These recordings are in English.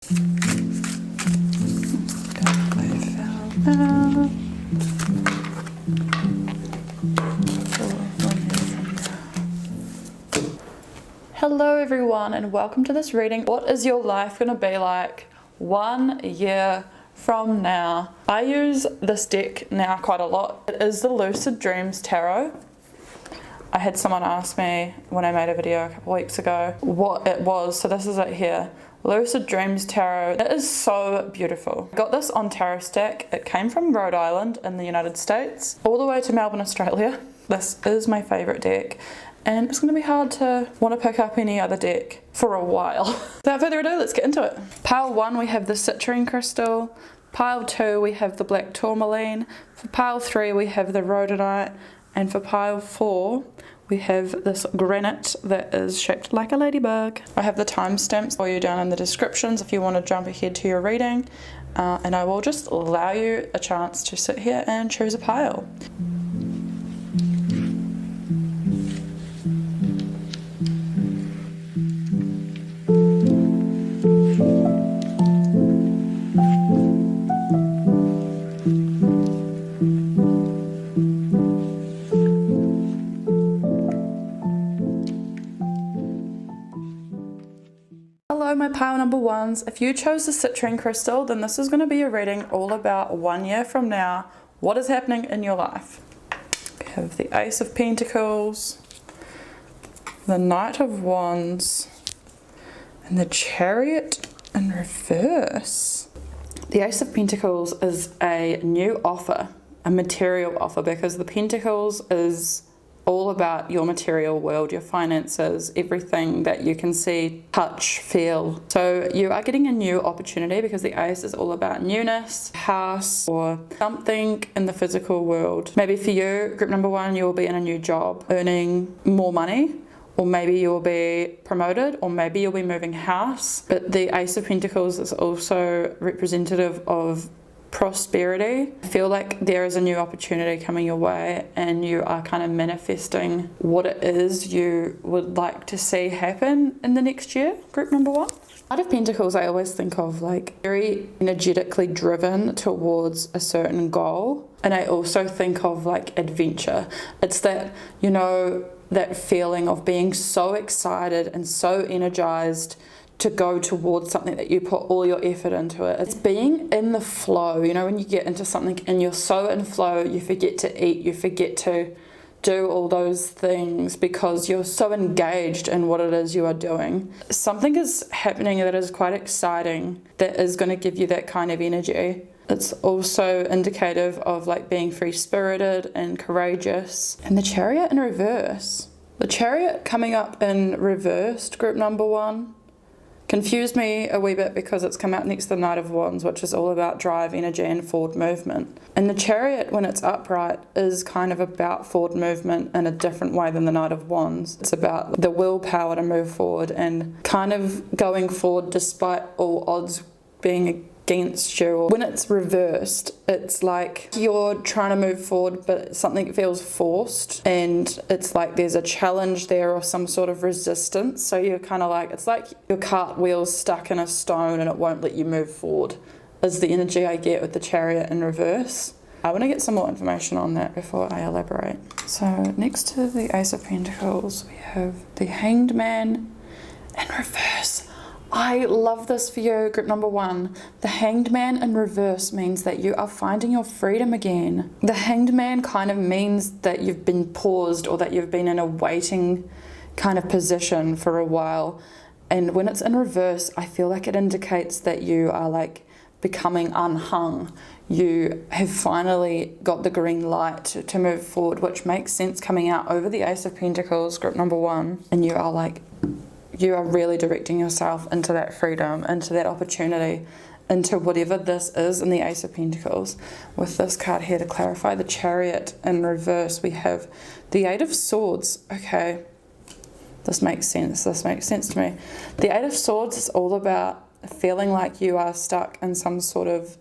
Hello everyone and welcome to this reading. What is your life going to be like 1 year from now? I use this deck now quite a lot. It is the Lucid Dreams Tarot. I had someone ask me when I made a video a couple weeks ago what it was, so this is it here. Lucid Dreams Tarot. It is so beautiful. I got this on Tarot Stack. It came from Rhode Island in the United States all the way to Melbourne, Australia. This is my favourite deck. And it's going to be hard to want to pick up any other deck for a while. Without further ado, let's get into it. Pile 1 we have the citrine crystal. Pile 2 we have the black tourmaline. For pile 3 we have the rhodonite. And for pile 4 we have this granite that is shaped like a ladybug. I have the timestamps for you down in the descriptions if you want to jump ahead to your reading. And I will just allow you a chance to sit here and choose a pile. Hello my pile number ones. If you chose the citrine crystal, then this is going to be a reading all about 1 year from now. What is happening in your life? We have the Ace of Pentacles, the Knight of Wands, and the Chariot in reverse. The Ace of Pentacles is a new offer, a material offer, because the Pentacles is all about your material world, your finances, everything that you can see, touch, feel. So you are getting a new opportunity because the Ace is all about newness, house, or something in the physical world. Maybe for you, group number 1, you will be in a new job, earning more money, or maybe you will be promoted, or maybe you'll be moving house. But the Ace of Pentacles is also representative of prosperity. I feel like there is a new opportunity coming your way and you are kind of manifesting what it is you would like to see happen in the next year, group number 1. Knight of Pentacles I always think of like very energetically driven towards a certain goal, and I also think of like adventure. It's that, you know, that feeling of being so excited and so energized to go towards something that you put all your effort into it. It's being in the flow, you know, when you get into something and you're so in flow, you forget to eat, you forget to do all those things because you're so engaged in what it is you are doing. Something is happening that is quite exciting that is going to give you that kind of energy. It's also indicative of like being free-spirited and courageous. And the Chariot in reverse. The Chariot coming up in reversed, group number 1, confused me a wee bit because it's come out next to the Knight of Wands, which is all about drive, energy, and forward movement. And the Chariot, when it's upright, is kind of about forward movement in a different way than the Knight of Wands. It's about the willpower to move forward and kind of going forward despite all odds being against you. When it's reversed, it's like you're trying to move forward but something feels forced and it's like there's a challenge there or some sort of resistance, so you're kind of like, it's like your cartwheel's stuck in a stone and it won't let you move forward, is the energy I get with the Chariot in reverse. I want to get some more information on that before I elaborate. So next to the Ace of Pentacles we have the Hanged Man in reverse. I love this for you, group number 1. The Hanged Man in reverse means that you are finding your freedom again. The Hanged Man kind of means that you've been paused or that you've been in a waiting kind of position for a while. And when it's in reverse, I feel like it indicates that you are like becoming unhung. You have finally got the green light to move forward, which makes sense coming out over the Ace of Pentacles, group number 1. And you are like, you are really directing yourself into that freedom, into that opportunity, into whatever this is in the Ace of Pentacles. With this card here to clarify the Chariot in reverse, we have the 8 of Swords. Okay, this makes sense. This makes sense to me. The 8 of Swords is all about feeling like you are stuck in some sort of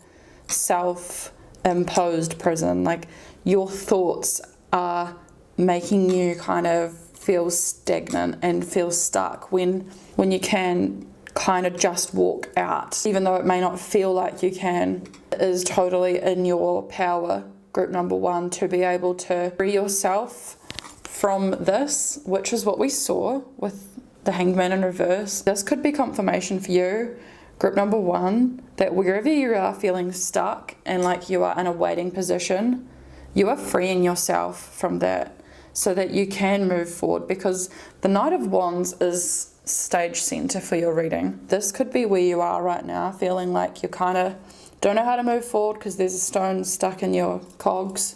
self-imposed prison. Like your thoughts are making you kind of feel stagnant and feel stuck when you can kind of just walk out, even though it may not feel like you can. It is totally in your power, group number 1, to be able to free yourself from this, which is what we saw with the Hanged Man in reverse. This could be confirmation for you, group number 1, that wherever you are feeling stuck and like you are in a waiting position, you are freeing yourself from that so that you can move forward, because the Knight of Wands is stage center for your reading. This could be where you are right now, feeling like you kind of don't know how to move forward because there's a stone stuck in your cogs.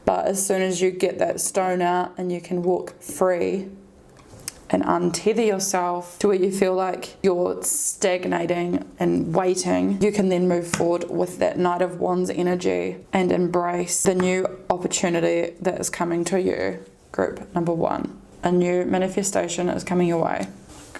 But as soon as you get that stone out and you can walk free and untether yourself to where you feel like you're stagnating and waiting, you can then move forward with that Knight of Wands energy and embrace the new opportunity that is coming to you, group number 1. A new manifestation is coming your way.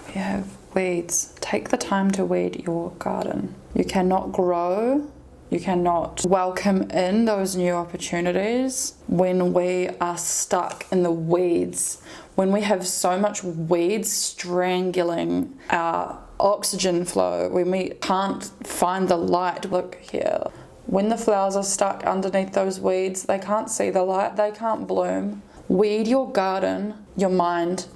We have weeds. Take the time to weed your garden. You cannot grow, you cannot welcome in those new opportunities when we are stuck in the weeds, when we have so much weeds strangling our oxygen flow, when we can't find the light. Look here. When the flowers are stuck underneath those weeds, they can't see the light, they can't bloom. Weed your garden, your mind,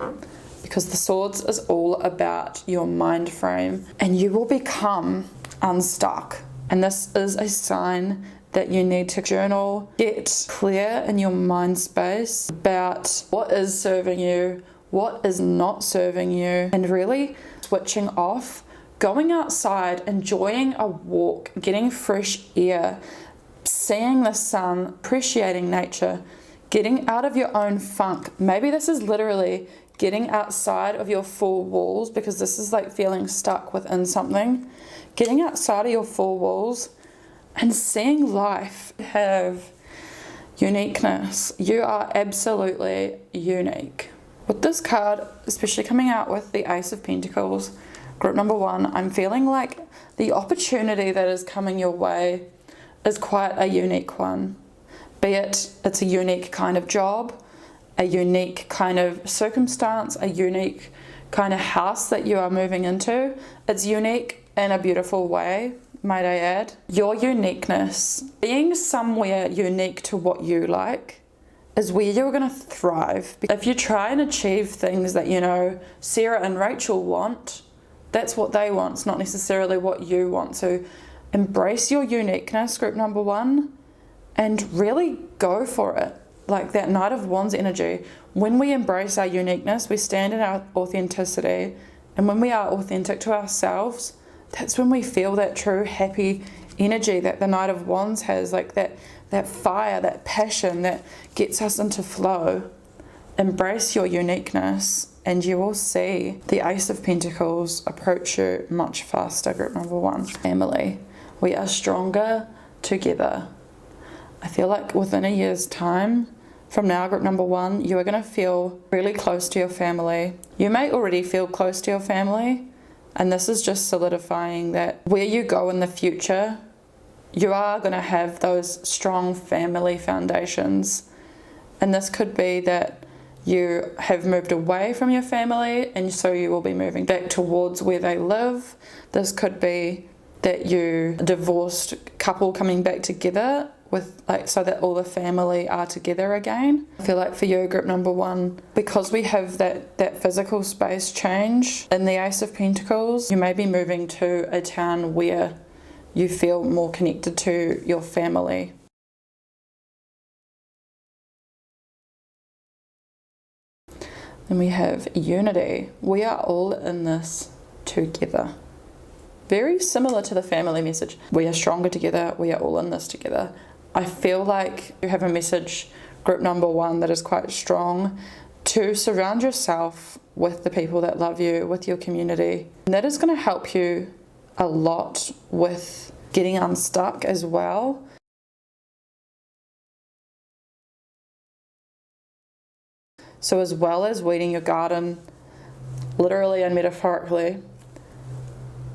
because the swords is all about your mind frame, and you will become unstuck. And this is a sign that you need to journal, get clear in your mind space about what is serving you, what is not serving you, and really switching off, going outside, enjoying a walk, getting fresh air, seeing the sun, appreciating nature, getting out of your own funk. Maybe this is literally getting outside of your four walls, because this is like feeling stuck within something. Getting outside of your four walls and seeing life have uniqueness. You are absolutely unique. With this card, especially coming out with the Ace of Pentacles, group number 1, I'm feeling like the opportunity that is coming your way is quite a unique one. Be it, it's a unique kind of job, a unique kind of circumstance, a unique kind of house that you are moving into. It's unique in a beautiful way, might I add. Your uniqueness, being somewhere unique to what you like, is where you're going to thrive. If you try and achieve things that, you know, Sarah and Rachel want, that's what they want. It's not necessarily what you want. So embrace your uniqueness, group number 1, and really go for it. Like that Knight of Wands energy. When we embrace our uniqueness, we stand in our authenticity. And when we are authentic to ourselves, that's when we feel that true happy energy that the Knight of Wands has, like that fire, that passion that gets us into flow. Embrace your uniqueness and you will see the Ace of Pentacles approach you much faster, group number 1. Family. We are stronger together. I feel like within a year's time from now, group number 1, you are going to feel really close to your family. You may already feel close to your family, and this is just solidifying that where you go in the future, you are going to have those strong family foundations. And this could be that you have moved away from your family and so you will be moving back towards where they live. This could be that you divorced couple coming back together with, like, so that all the family are together again. I feel like for you, group number 1, because we have that physical space change in the Ace of Pentacles, you may be moving to a town where you feel more connected to your family. Then we have unity. We are all in this together. Very similar to the family message. We are stronger together. We are all in this together. I feel like you have a message, group number 1, that is quite strong, to surround yourself with the people that love you, with your community. And that is going to help you a lot with getting unstuck as well. So as well as weeding your garden, literally and metaphorically,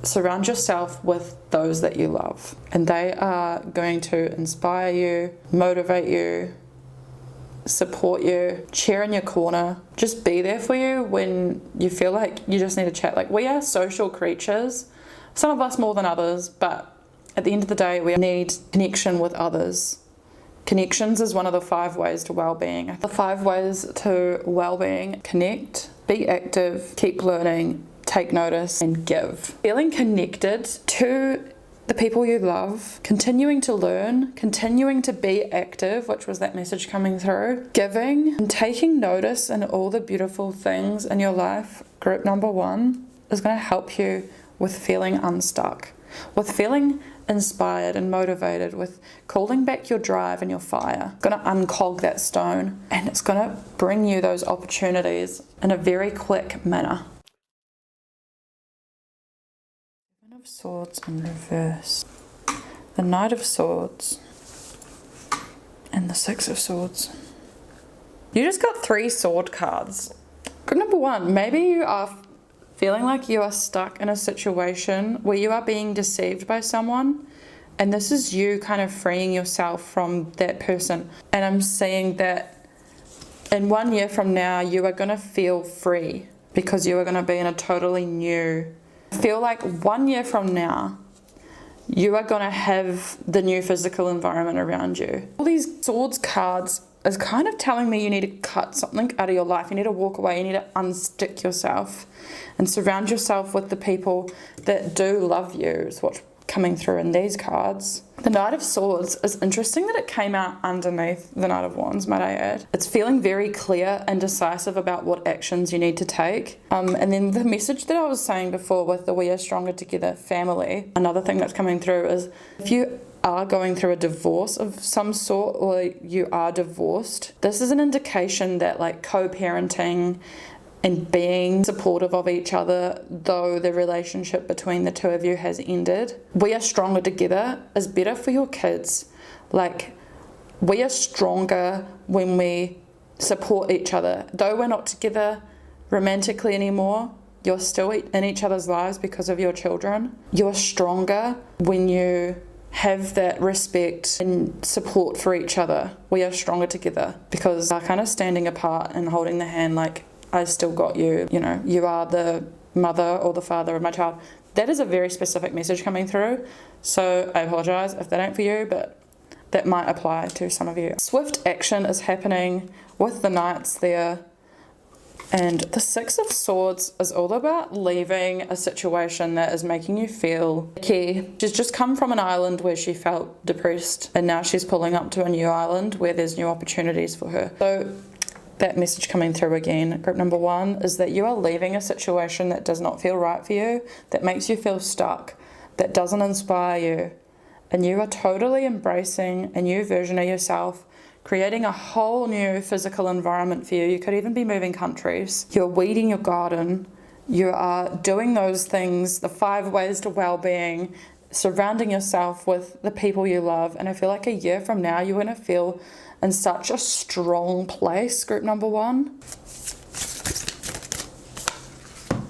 surround yourself with those that you love. And they are going to inspire you, motivate you, support you, cheer in your corner, just be there for you when you feel like you just need to chat. Like, we are social creatures, some of us more than others, but at the end of the day, we need connection with others. Connections is one of the 5 ways to well-being. The 5 ways to well-being: connect, be active, keep learning, take notice, and give. Feeling connected to the people you love, continuing to learn, continuing to be active, which was that message coming through, giving, and taking notice in all the beautiful things in your life. Group number 1 is going to help you with feeling unstuck, with feeling inspired and motivated, with calling back your drive and your fire. It's going to unclog that stone, and it's going to bring you those opportunities in a very quick manner. Of Swords in reverse, the Knight of Swords, and the 6 of Swords. You just got 3 sword cards. Group number 1, maybe you are feeling like you are stuck in a situation where you are being deceived by someone, and this is you kind of freeing yourself from that person. And I'm saying that in 1 year from now, you are going to feel free because you are going to be in a totally new. I feel like 1 year from now, you are going to have the new physical environment around you. All these swords cards is kind of telling me you need to cut something out of your life. You need to walk away. You need to unstick yourself and surround yourself with the people that do love you, is what's coming through in these cards. The Knight of Swords is interesting that it came out underneath the Knight of Wands, might I add. It's feeling very clear and decisive about what actions you need to take. And then the message that I was saying before with the We Are Stronger Together family, another thing that's coming through is if you are going through a divorce of some sort, or you are divorced, this is an indication that like co-parenting and being supportive of each other, though the relationship between the two of you has ended. We Are Stronger Together is better for your kids. Like, we are stronger when we support each other. Though we're not together romantically anymore, you're still in each other's lives because of your children. You're stronger when you have that respect and support for each other. We are stronger together because are kind of standing apart and holding the hand like, I still got you, you know, you are the mother or the father of my child. That is a very specific message coming through. So I apologize if that ain't for you, but that might apply to some of you. Swift action is happening with the knights there. And the 6 of Swords is all about leaving a situation that is making you feel icky. She's just come from an island where she felt depressed, and now she's pulling up to a new island where there's new opportunities for her. So that message coming through again, group number 1, is that you are leaving a situation that does not feel right for you, that makes you feel stuck, that doesn't inspire you, and you are totally embracing a new version of yourself, creating a whole new physical environment for you. You could even be moving countries. You're weeding your garden. You are doing those things, the 5 ways to well-being, surrounding yourself with the people you love. And I feel like a year from now, you're going to feel in such a strong place, group number 1.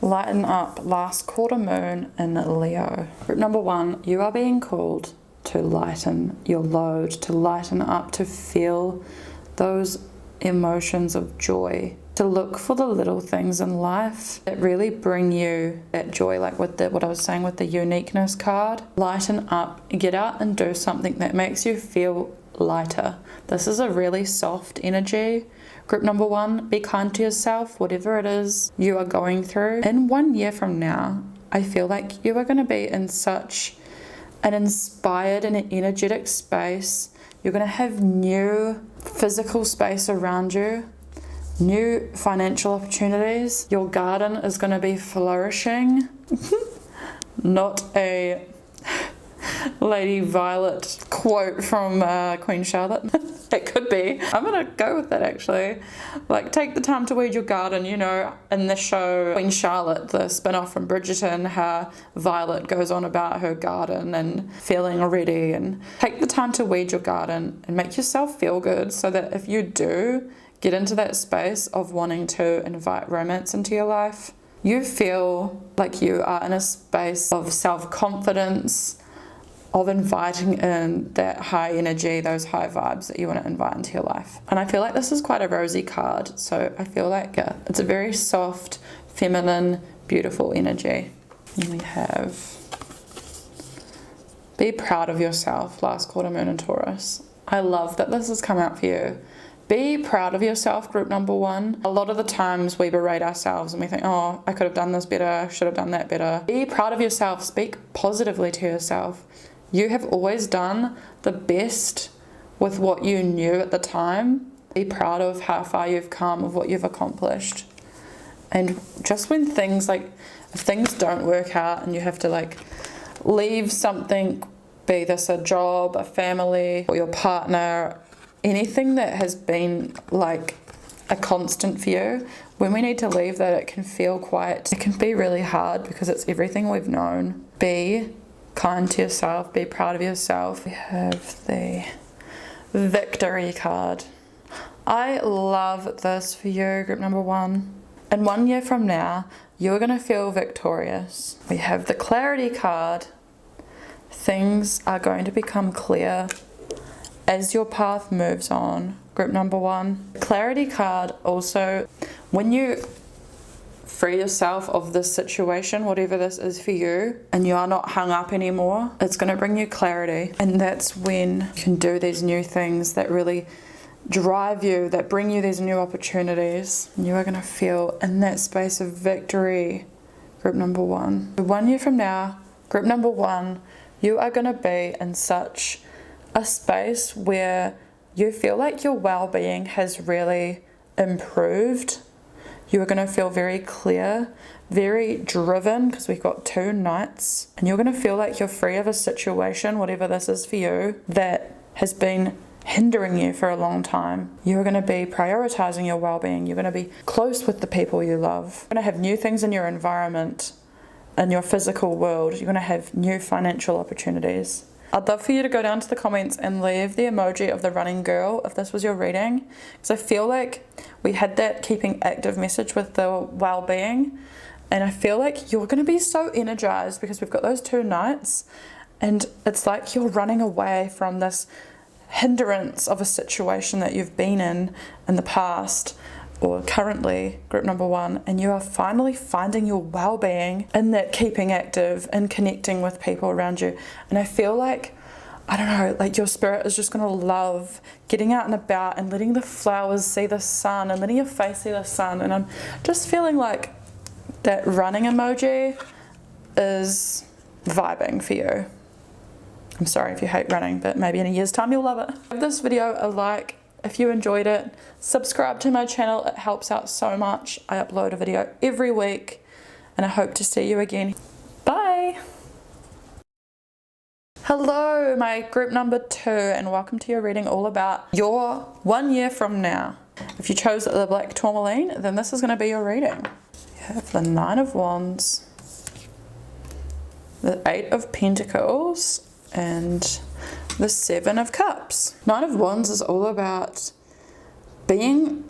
Lighten up, last quarter moon in Leo. Group number 1, you are being called to lighten your load, to lighten up, to feel those emotions of joy, to look for the little things in life that really bring you that joy, like with what I was saying with the uniqueness card. Lighten up, get out and do something that makes you feel lighter. This is a really soft energy. Group number 1, be kind to yourself, whatever it is you are going through. In 1 year from now, I feel like you are going to be in such an inspired and an energetic space. You're going to have new physical space around you, new financial opportunities. Your garden is going to be flourishing. Not a Lady Violet quote from Queen Charlotte. It could be. I'm going to go with that actually. Like, take the time to weed your garden. You know, in the show Queen Charlotte, the spin-off from Bridgerton, how Violet goes on about her garden and feeling ready. And take the time to weed your garden and make yourself feel good, so that if you do get into that space of wanting to invite romance into your life, you feel like you are in a space of self-confidence, of inviting in that high energy, those high vibes that you want to invite into your life. And I feel like this is quite a rosy card, so I feel like it's a very soft, feminine, beautiful energy. And we have be proud of yourself, last quarter moon in Taurus. I love that this has come out for you. Be proud of yourself, group number 1. A lot of the times we berate ourselves and we think, oh, I could have done this better, I should have done that better. Be proud of yourself. Speak positively to yourself. You have always done the best with what you knew at the time. Be proud of how far you've come, of what you've accomplished. And just when things if things don't work out and you have to leave something, be this a job, a family, or your partner, anything that has been a constant for you, when we need to leave that, it can be really hard because it's everything we've known. Be kind to yourself, be proud of yourself. We have the victory card. I love this for you, group number 1. And 1 year from now, you're going to feel victorious. We have the clarity card. Things are going to become clear as your path moves on, group number 1. Clarity card also, when you free yourself of this situation, whatever this is for you, and you are not hung up anymore, it's going to bring you clarity. And that's when you can do these new things that really drive you, that bring you these new opportunities. And you are going to feel in that space of victory, group number 1. 1 year from now, group number 1, you are going to be in such a space where you feel like your well-being has really improved. You are going to feel very clear, very driven, because we've got 2 knights, and you're going to feel like you're free of a situation, whatever this is for you, that has been hindering you for a long time. You're going to be prioritizing your well-being. You're going to be close with the people you love. You're going to have new things in your environment, in your physical world. You're going to have new financial opportunities. I'd love for you to go down to the comments and leave the emoji of the running girl if this was your reading, because I feel like we had that keeping active message with the well-being, and I feel like you're going to be so energized because we've got those 2 knights, and it's like you're running away from this hindrance of a situation that you've been in the past or currently, group number 1, and you are finally finding your well-being in that keeping active and connecting with people around you. And I feel like, I don't know, your spirit is just going to love getting out and about and letting the flowers see the sun and letting your face see the sun. And I'm just feeling like that running emoji is vibing for you. I'm sorry if you hate running, but maybe in a year's time you'll love it. Give this video a like if you enjoyed it. Subscribe to my channel, it helps out so much. I upload a video every week, and I hope to see you again. Bye! Hello, my group number 2, and welcome to your reading all about your 1 year from now. If you chose the black tourmaline, then this is going to be your reading. You have the 9 of Wands, the 8 of Pentacles, and the 7 of Cups. 9 of Wands is all about being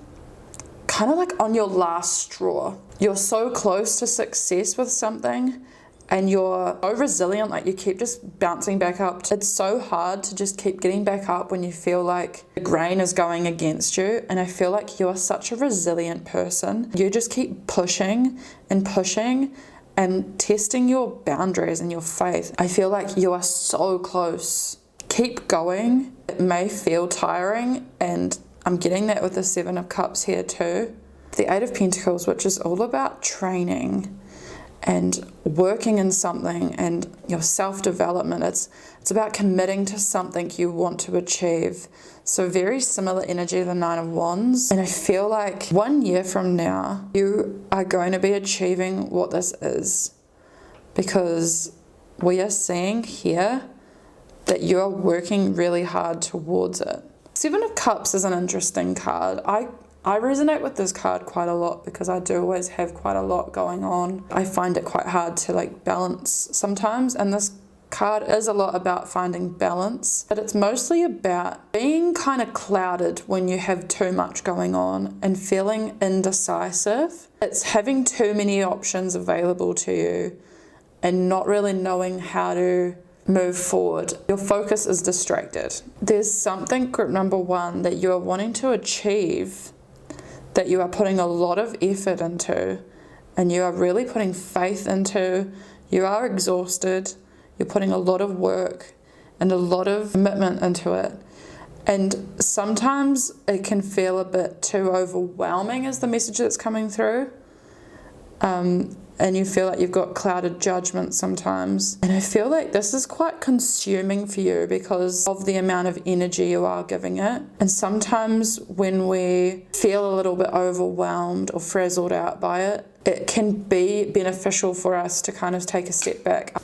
kind of on your last straw. You're so close to success with something, and you're so resilient, you keep just bouncing back up. It's so hard to just keep getting back up when you feel like the grain is going against you, and I feel like you're such a resilient person. You just keep pushing and pushing and testing your boundaries and your faith. I feel like you are so close. Keep going. It may feel tiring, and I'm getting that with the 7 of Cups here too. The 8 of Pentacles, which is all about training and working in something and your self-development. It's about committing to something you want to achieve. So very similar energy to the 9 of Wands. And I feel like 1 year from now, you are going to be achieving what this is, because we are seeing here that you are working really hard towards it. 7 of Cups is an interesting card. I resonate with this card quite a lot because I do always have quite a lot going on. I find it quite hard to balance sometimes, and this card is a lot about finding balance, but it's mostly about being kind of clouded when you have too much going on and feeling indecisive. It's having too many options available to you and not really knowing how to move forward. Your focus is distracted. There's something, group number 1, that you are wanting to achieve, that you are putting a lot of effort into, and you are really putting faith into. You are exhausted. You're putting a lot of work and a lot of commitment into it. And sometimes it can feel a bit too overwhelming as the message that's coming through. And you feel like you've got clouded judgment sometimes. And I feel like this is quite consuming for you because of the amount of energy you are giving it. And sometimes when we feel a little bit overwhelmed or frazzled out by it, it can be beneficial for us to kind of take a step back.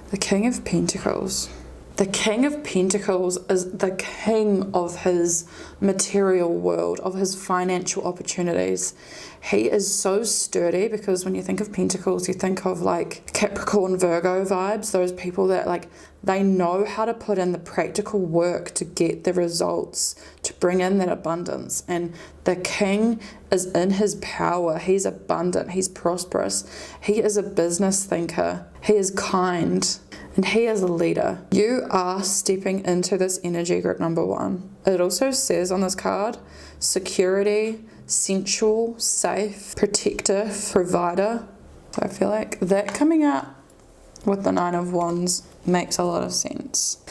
The King of Pentacles. The King of Pentacles is the king of his material world, of his financial opportunities. He is so sturdy because when you think of Pentacles, you think of like Capricorn, Virgo vibes, those people that like, they know how to put in the practical work to get the results, to bring in that abundance. And the king is in his power. He's abundant. He's prosperous. He is a business thinker. He is kind. And he is a leader. You are stepping into this energy, group number 1. It also says on this card, security, sensual, safe, protective, provider. So I feel like that coming out with the 9 of Wands makes a lot of sense.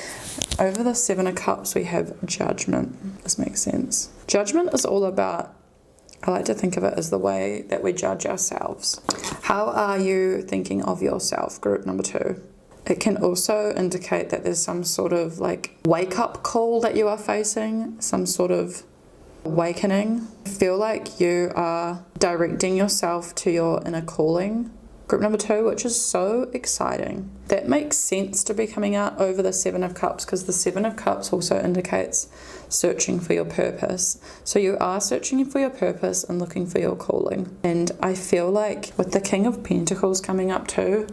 Over the 7 of Cups, we have judgment. This makes sense. Judgment is all about, I like to think of it as the way that we judge ourselves. How are you thinking of yourself, group number 2? It can also indicate that there's some sort of like wake-up call that you are facing, some sort of awakening. I feel like you are directing yourself to your inner calling, group number 2, which is so exciting. That makes sense to be coming out over the 7 of Cups because the 7 of Cups also indicates searching for your purpose. So you are searching for your purpose and looking for your calling. And I feel like with the King of Pentacles coming up too,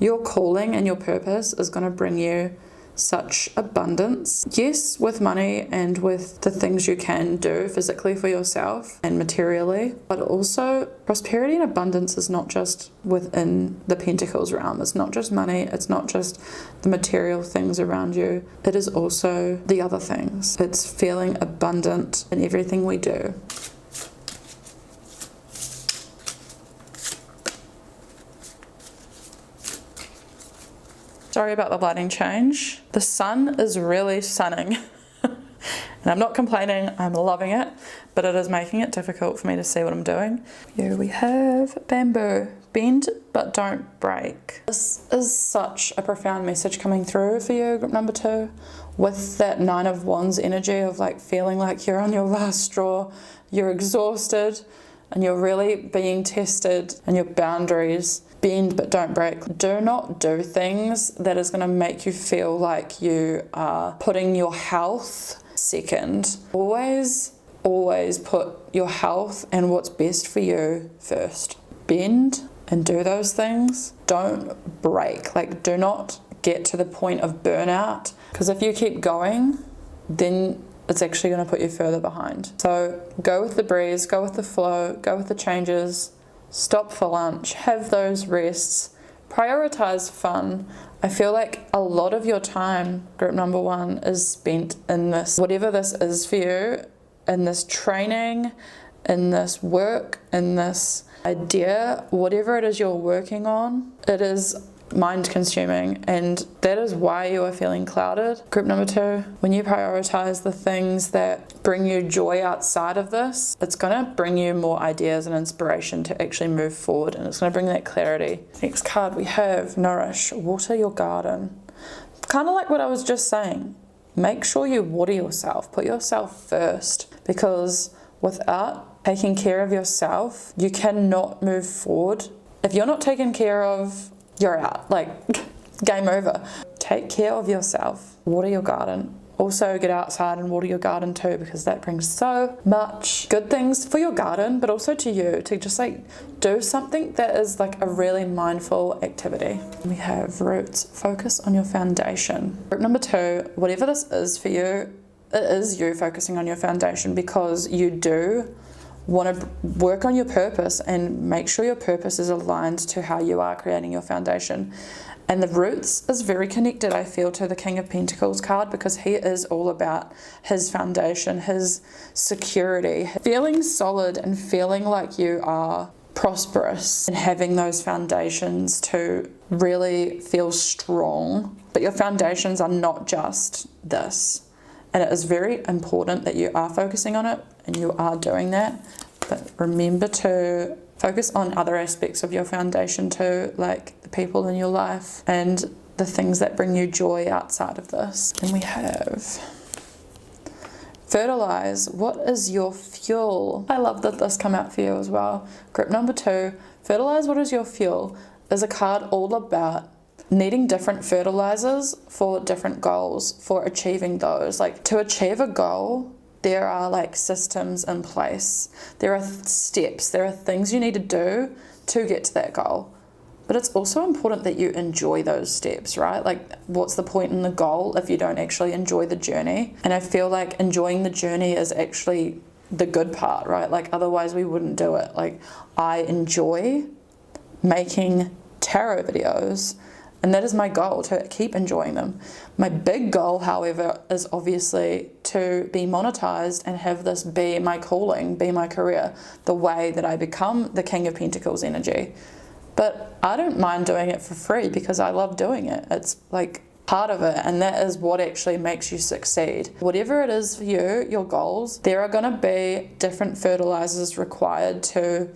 your calling and your purpose is going to bring you such abundance. Yes, with money and with the things you can do physically for yourself and materially, but also prosperity and abundance is not just within the Pentacles realm. It's not just money. It's not just the material things around you. It is also the other things. It's feeling abundant in everything we do. Sorry about the lighting change. The sun is really sunning. And I'm not complaining, I'm loving it, but it is making it difficult for me to see what I'm doing. Here we have bamboo. Bend but don't break. This is such a profound message coming through for you, group number 2, with that 9 of Wands energy of like feeling like you're on your last straw, you're exhausted, and you're really being tested, and your boundaries. Bend but don't break. Do not do things that is going to make you feel like you are putting your health second. Always put your health and what's best for you first. Bend and do those things. Don't break. Like, do not get to the point of burnout, because if you keep going, then it's actually going to put you further behind. So go with the breeze, go with the flow, go with the changes. Stop for lunch, have those rests, prioritize fun. I feel like a lot of your time, group number 1, is spent in this, whatever this is for you, in this training, in this work, in this idea, whatever it is you're working on. It is mind consuming, and that is why you are feeling clouded. Group number 2, when you prioritize the things that bring you joy outside of this, it's going to bring you more ideas and inspiration to actually move forward, and it's going to bring that clarity. Next card we have nourish, water your garden. Kind of like what I was just saying, make sure you water yourself, put yourself first, because without taking care of yourself, you cannot move forward. If you're not taken care of, you're out, like game over. Take care of yourself, water your garden. Also get outside and water your garden too, because that brings so much good things for your garden, but also to you, to just like do something that is like a really mindful activity. We have roots, focus on your foundation. Group number 2, whatever this is for you, it is you focusing on your foundation, because you do want to work on your purpose and make sure your purpose is aligned to how you are creating your foundation. And the roots is very connected, I feel, to the King of Pentacles card, because he is all about his foundation, his security, feeling solid and feeling like you are prosperous and having those foundations to really feel strong. But your foundations are not just this. And it is very important that you are focusing on it and you are doing that. But remember to focus on other aspects of your foundation too, like the people in your life and the things that bring you joy outside of this. And we have fertilize. What is your fuel? I love that this came out for you as well. Grip number 2, fertilize. What is your fuel? Is a card all about needing different fertilizers for different goals, for achieving those. Like, to achieve a goal, there are like systems in place. There are steps, there are things you need to do to get to that goal. But it's also important that you enjoy those steps, right? Like, what's the point in the goal if you don't actually enjoy the journey? And I feel like enjoying the journey is actually the good part, right? Like, otherwise we wouldn't do it. Like, I enjoy making tarot videos, and that is my goal, to keep enjoying them. My big goal, however, is obviously to be monetized and have this be my calling, be my career, the way that I become the King of Pentacles energy. But I don't mind doing it for free because I love doing it. It's like part of it, and that is what actually makes you succeed. Whatever it is for you, your goals, there are going to be different fertilizers required to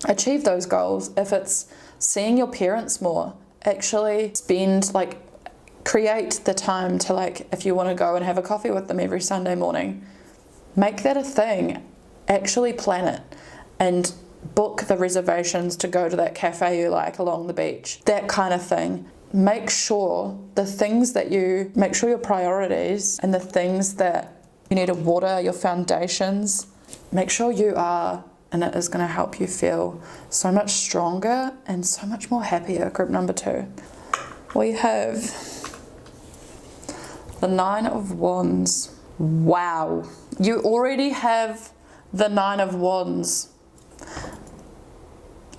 achieve those goals. If it's seeing your parents more, actually create the time to, like, if you want to go and have a coffee with them every Sunday morning, make that a thing. Actually plan it and book the reservations to go to that cafe you like along the beach, that kind of thing. Make sure your priorities and the things that you need to water, your foundations, make sure you are, and it is going to help you feel so much stronger and so much more happier. Group number 2. We have the 9 of Wands. Wow. You already have the 9 of Wands.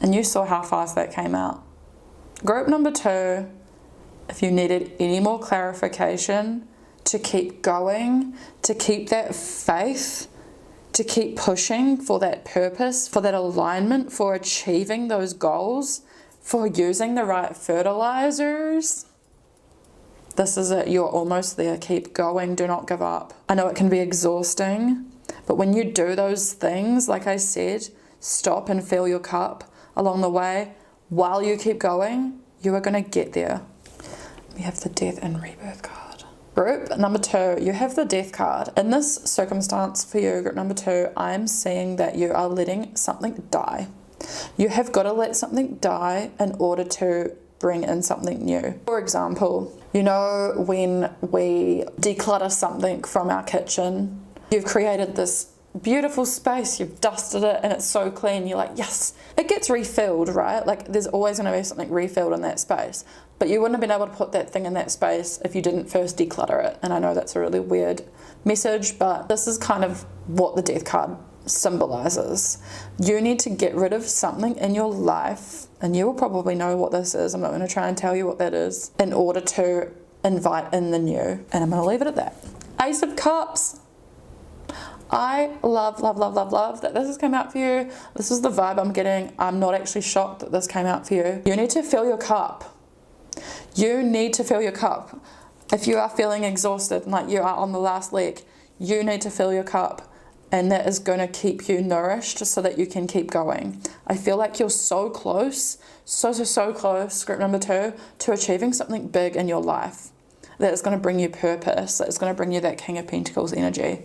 And you saw how fast that came out. Group number 2, if you needed any more clarification, to keep going, to keep that faith, to keep pushing for that purpose, for that alignment, for achieving those goals, for using the right fertilizers, this is it. You're almost there. Keep going. Do not give up. I know it can be exhausting, but when you do those things, like I said, stop and fill your cup along the way. While you keep going, you are going to get there. We have the Death and Rebirth card. Group number 2, you have the Death card. In this circumstance for you, group number 2, I'm seeing that you are letting something die. You have got to let something die in order to bring in something new. For example, you know, when we declutter something from our kitchen, you've created this beautiful space, you've dusted it and it's so clean, you're like, yes, it gets refilled, right? Like, there's always going to be something refilled in that space, but you wouldn't have been able to put that thing in that space if you didn't first declutter it. And I know that's a really weird message, but this is kind of what the Death card symbolizes. You need to get rid of something in your life, and you will probably know what this is. I'm not going to try and tell you what that is, in order to invite in the new. And I'm going to leave it at that. Ace of Cups. I love that this has come out for you. This is the vibe I'm getting. I'm not actually shocked that this came out for you. You need to fill your cup. You need to fill your cup. If you are feeling exhausted, like you are on the last leg, you need to fill your cup. And that is going to keep you nourished so that you can keep going. I feel like you're so close, so close, group number 2, to achieving something big in your life. That is going to bring you purpose. That is going to bring you that King of Pentacles energy.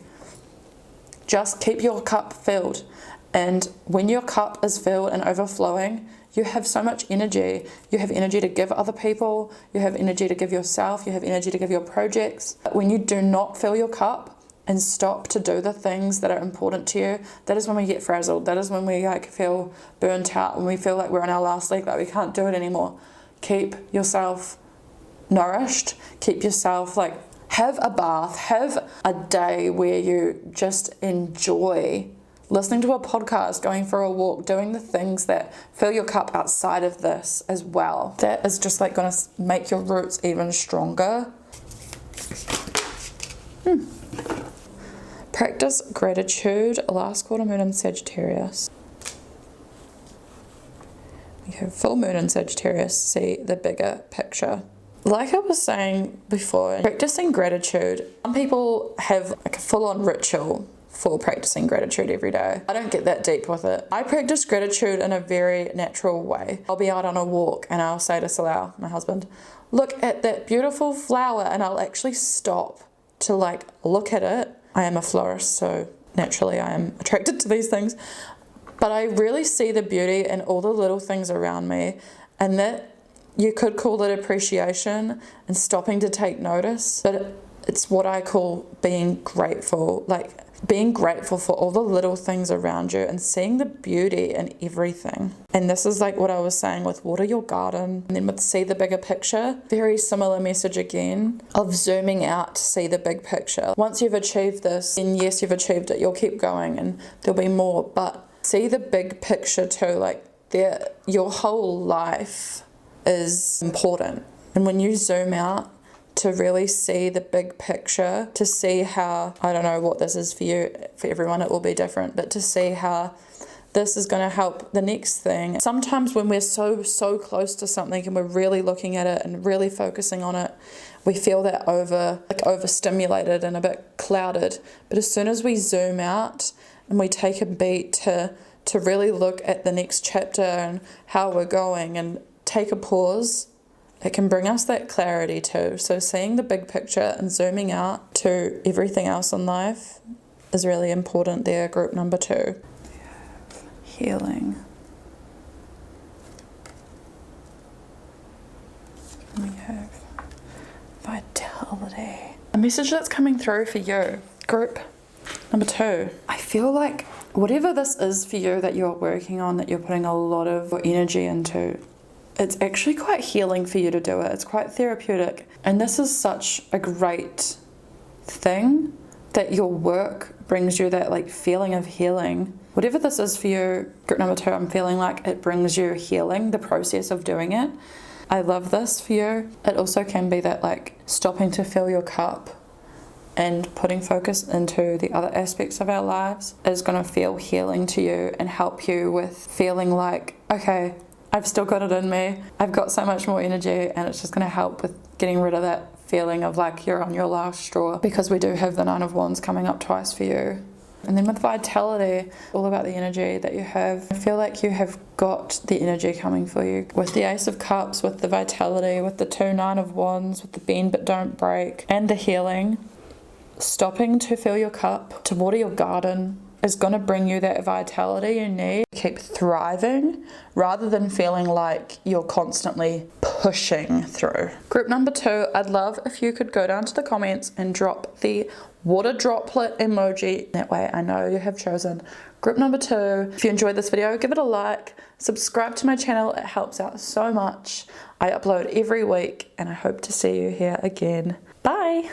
Just keep your cup filled. And when your cup is filled and overflowing, you have so much energy. You have energy to give other people. You have energy to give yourself. You have energy to give your projects. But when you do not fill your cup and stop to do the things that are important to you, that is when we get frazzled. That is when we feel burnt out, when we feel like we're on our last leg, like we can't do it anymore. Keep yourself nourished. Keep yourself have a bath. Have a day where you just enjoy listening to a podcast, going for a walk, doing the things that fill your cup outside of this as well. That is just like going to make your roots even stronger. Practice gratitude, last quarter moon in Sagittarius. We have full moon in Sagittarius, see the bigger picture. Like I was saying before, practicing gratitude, some people have like a full-on ritual for practicing gratitude every day. I don't get that deep with it. I practice gratitude in a very natural way. I'll be out on a walk and I'll say to Salau, my husband, look at that beautiful flower, and I'll actually stop to like look at it. I am a florist, so naturally I am attracted to these things, but I really see the beauty in all the little things around me, and that you could call it appreciation and stopping to take notice, but it's what I call being grateful, like being grateful for all the little things around you and seeing the beauty in everything. And this is like what I was saying with water your garden, and then with see the bigger picture, very similar message again of zooming out to see the big picture. Once you've achieved this, then yes, you've achieved it, you'll keep going and there'll be more, but see the big picture too, like your whole life is important. And when you zoom out to really see the big picture, to see how, I don't know what this is for you, for everyone it will be different, but to see how this is going to help the next thing. Sometimes when we're so close to something and we're really looking at it and really focusing on it, we feel that overstimulated and a bit clouded. But as soon as we zoom out and we take a beat to really look at the next chapter and how we're going and take a pause, it can bring us that clarity too. So seeing the big picture and zooming out to everything else in life is really important there. Group number 2. We have healing. We have vitality. A message that's coming through for you. Group number 2. I feel like whatever this is for you that you're working on, that you're putting a lot of energy into, it's actually quite healing for you to do it. It's quite therapeutic. And this is such a great thing that your work brings you that like feeling of healing. Whatever this is for you, group number 2, I'm feeling like it brings you healing, the process of doing it. I love this for you. It also can be that like stopping to fill your cup and putting focus into the other aspects of our lives is going to feel healing to you and help you with feeling like, okay, I've still got it in me. I've got so much more energy, and it's just going to help with getting rid of that feeling of like you're on your last straw, because we do have the 9 of Wands coming up twice for you. And then with vitality, all about the energy that you have. I feel like you have got the energy coming for you. With the Ace of Cups, with the vitality, with the 2 9 of Wands, with the bend but don't break, and the healing, stopping to fill your cup, to water your garden, is going to bring you that vitality you need to keep thriving, rather than feeling like you're constantly pushing through. Group number 2, I'd love if you could go down to the comments and drop the water droplet emoji. That way I know you have chosen group number 2. If you enjoyed this video, give it a like, subscribe to my channel, it helps out so much. I upload every week, and I hope to see you here again. Bye!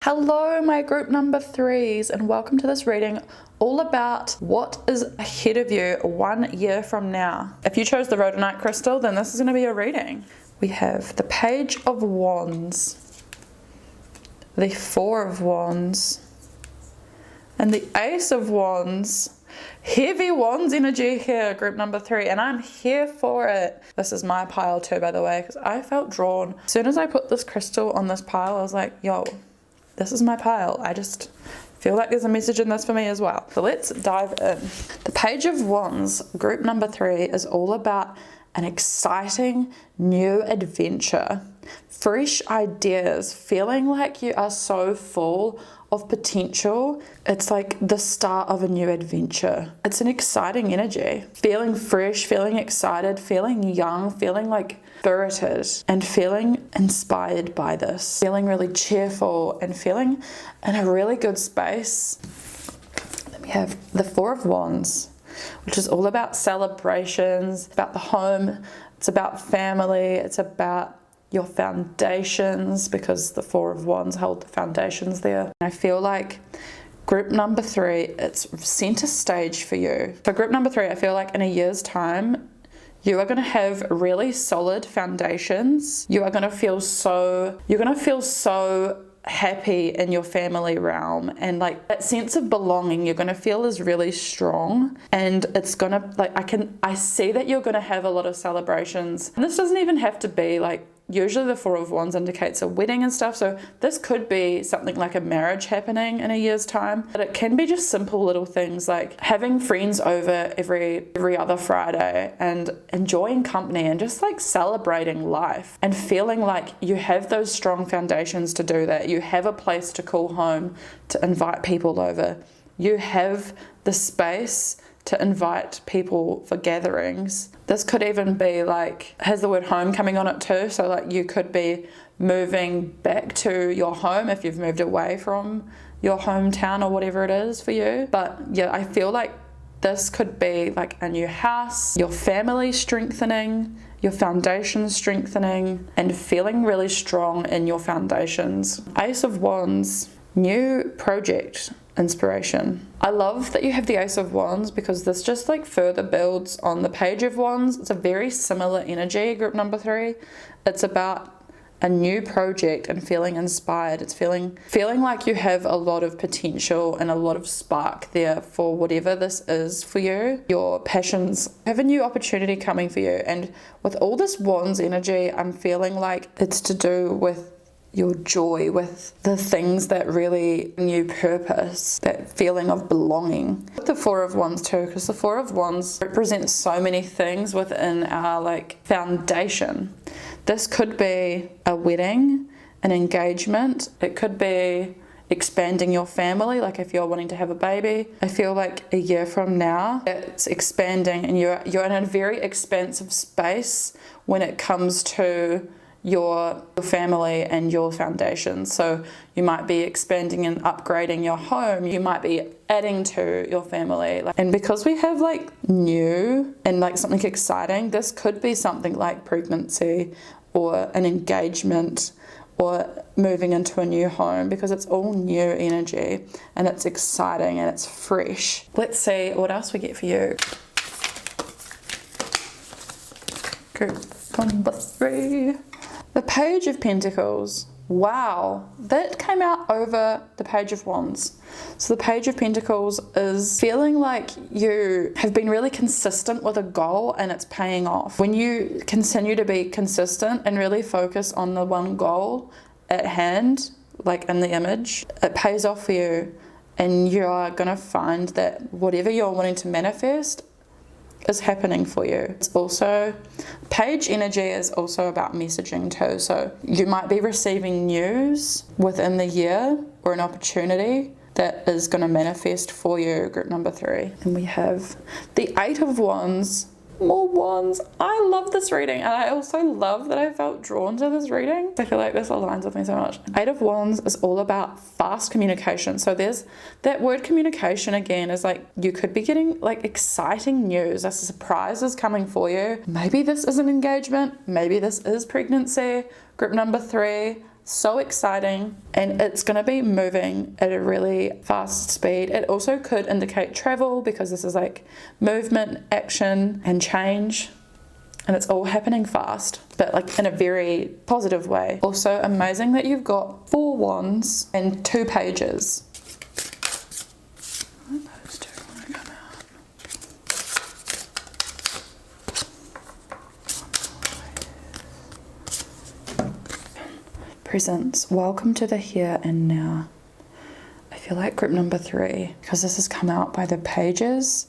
Hello my group number 3s, and welcome to this reading all about what is ahead of you 1 year from now. If you chose the rhodonite crystal, then this is going to be your reading. We have the Page of Wands, the 4 of Wands, and the Ace of Wands. Heavy Wands energy here, group number 3, and I'm here for it. This is my pile too, by the way, because I felt drawn. As soon as I put this crystal on this pile, I was like, yo, this is my pile. I just feel like there's a message in this for me as well. So let's dive in. The Page of Wands, group number 3, is all about an exciting new adventure, fresh ideas, feeling like you are so full of potential. It's like the start of a new adventure. It's an exciting energy. Feeling fresh, feeling excited, feeling young, feeling like spirited, and feeling inspired by this. Feeling really cheerful and feeling in a really good space. Then we have the 4 of Wands, which is all about celebrations, about the home, it's about family, it's about your foundations, because the 4 of Wands hold the foundations there. I feel like Group number 3, it's center stage for you. For group number 3, I feel like in a year's time, you are going to have really solid foundations. You're going to feel so happy in your family realm, and like that sense of belonging you're going to feel is really strong, and it's going to like I see that you're going to have a lot of celebrations. And this doesn't even have to be like, usually the Four of Wands indicates a wedding and stuff, so this could be something like a marriage happening in a year's time. But it can be just simple little things like having friends over every other Friday and enjoying company and just like celebrating life and feeling like you have those strong foundations to do that. You have a place to call home, to invite people over. You have the space to invite people for gatherings. This could even be like, has the word home coming on it too, so like you could be moving back to your home if you've moved away from your hometown or whatever it is for you. But yeah, I feel like this could be like a new house, your family strengthening, your foundations strengthening, and feeling really strong in your foundations. Ace of Wands, new project inspiration. I love that you have the Ace of Wands because this just like further builds on the Page of Wands. It's a very similar energy, group number 3. It's about a new project and feeling inspired. It's feeling like you have a lot of potential and a lot of spark there for whatever this is for you. Your passions have a new opportunity coming for you. And with all this Wands energy, I'm feeling like it's to do with your joy, with the things that really bring you purpose, that feeling of belonging. With the Four of Wands too, because the Four of Wands represents so many things within our like foundation. This could be a wedding, an engagement. It could be expanding your family, like if you're wanting to have a baby. I feel like a year from now, it's expanding and you're in a very expansive space when it comes to your family and your foundations. So you might be expanding and upgrading your home, you might be adding to your family, and because we have like new and like something exciting, this could be something like pregnancy or an engagement or moving into a new home, because it's all new energy and it's exciting and it's fresh. Let's see what else we get for you. Group number 3. The Page of Pentacles. Wow, that came out over the Page of Wands. So the Page of Pentacles is feeling like you have been really consistent with a goal and it's paying off. When you continue to be consistent and really focus on the one goal at hand, like in the image, it pays off for you, and you are going to find that whatever you're wanting to manifest is happening for you. It's also, Page energy is also about messaging too. So you might be receiving news within the year or an opportunity that is going to manifest for you, group number 3. And we have the 8 of Wands. More wands. I love this reading, and I also love that I felt drawn to this reading. I feel like this aligns with me so much. 8 of Wands is all about fast communication. So there's that word communication again, is like you could be getting like exciting news. A surprise is coming for you. Maybe this is an engagement. Maybe this is pregnancy. Group number 3. So exciting, and it's going to be moving at a really fast speed. It also could indicate travel, because this is like movement, action and change, and it's all happening fast, but like in a very positive way. Also amazing that you've got 4 wands and 2 pages. Those 2 want to come out. Presents. Welcome to the here and now. I feel like group number 3, because this has come out by the pages,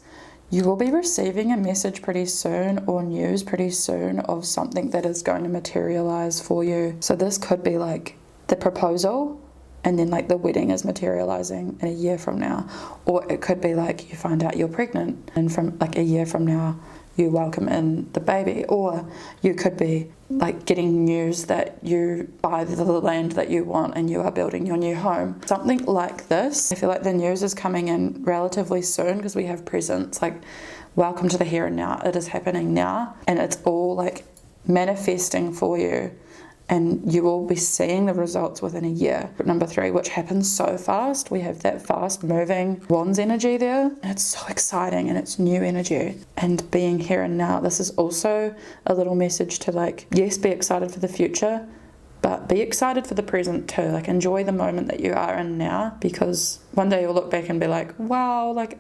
you will be receiving a message pretty soon, or news pretty soon, of something that is going to materialize for you. So this could be like the proposal, and then like the wedding is materializing in a year from now. Or it could be like you find out you're pregnant, and from like a year from now you welcome in the baby. Or you could be like getting news that you buy the land that you want and you are building your new home. Something like this. I feel like the news is coming in relatively soon, because we have presents like welcome to the here and now. It is happening now, and it's all like manifesting for you, and you will be seeing the results within a year. Group number 3, which happens so fast. We have that fast moving wands energy there. And it's so exciting and it's new energy. And being here and now, this is also a little message to like, yes, be excited for the future, but be excited for the present too. Like enjoy the moment that you are in now, because one day you'll look back and be like, wow, like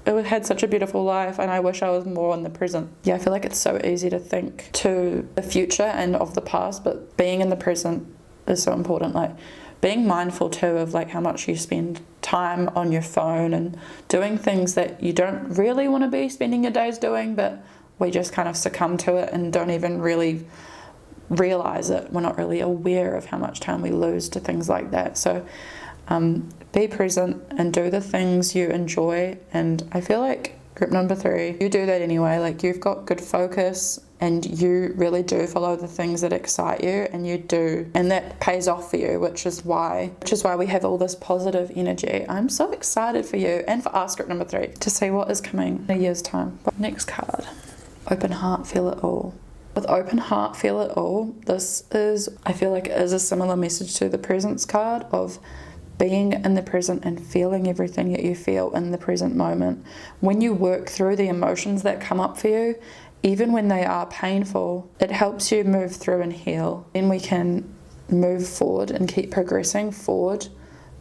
it had such a beautiful life and I wish I was more in the present. Yeah, I feel like it's so easy to think to the future and of the past, but being in the present is so important. Like being mindful too of like how much you spend time on your phone and doing things that you don't really want to be spending your days doing, but we just kind of succumb to it and don't even really realize it. We're not really aware of how much time we lose to things like that. So be present and do the things you enjoy. And I feel like group number 3, you do that anyway. Like you've got good focus and you really do follow the things that excite you, and you do, and that pays off for you, which is why we have all this positive energy. I'm so excited for you and for us, group number 3, to see what is coming in a year's time. Next card, open heart, feel it all. With open heart, feel it all, this is, I feel like it is a similar message to the presence card of being in the present and feeling everything that you feel in the present moment. When you work through the emotions that come up for you, even when they are painful, it helps you move through and heal. Then we can move forward and keep progressing forward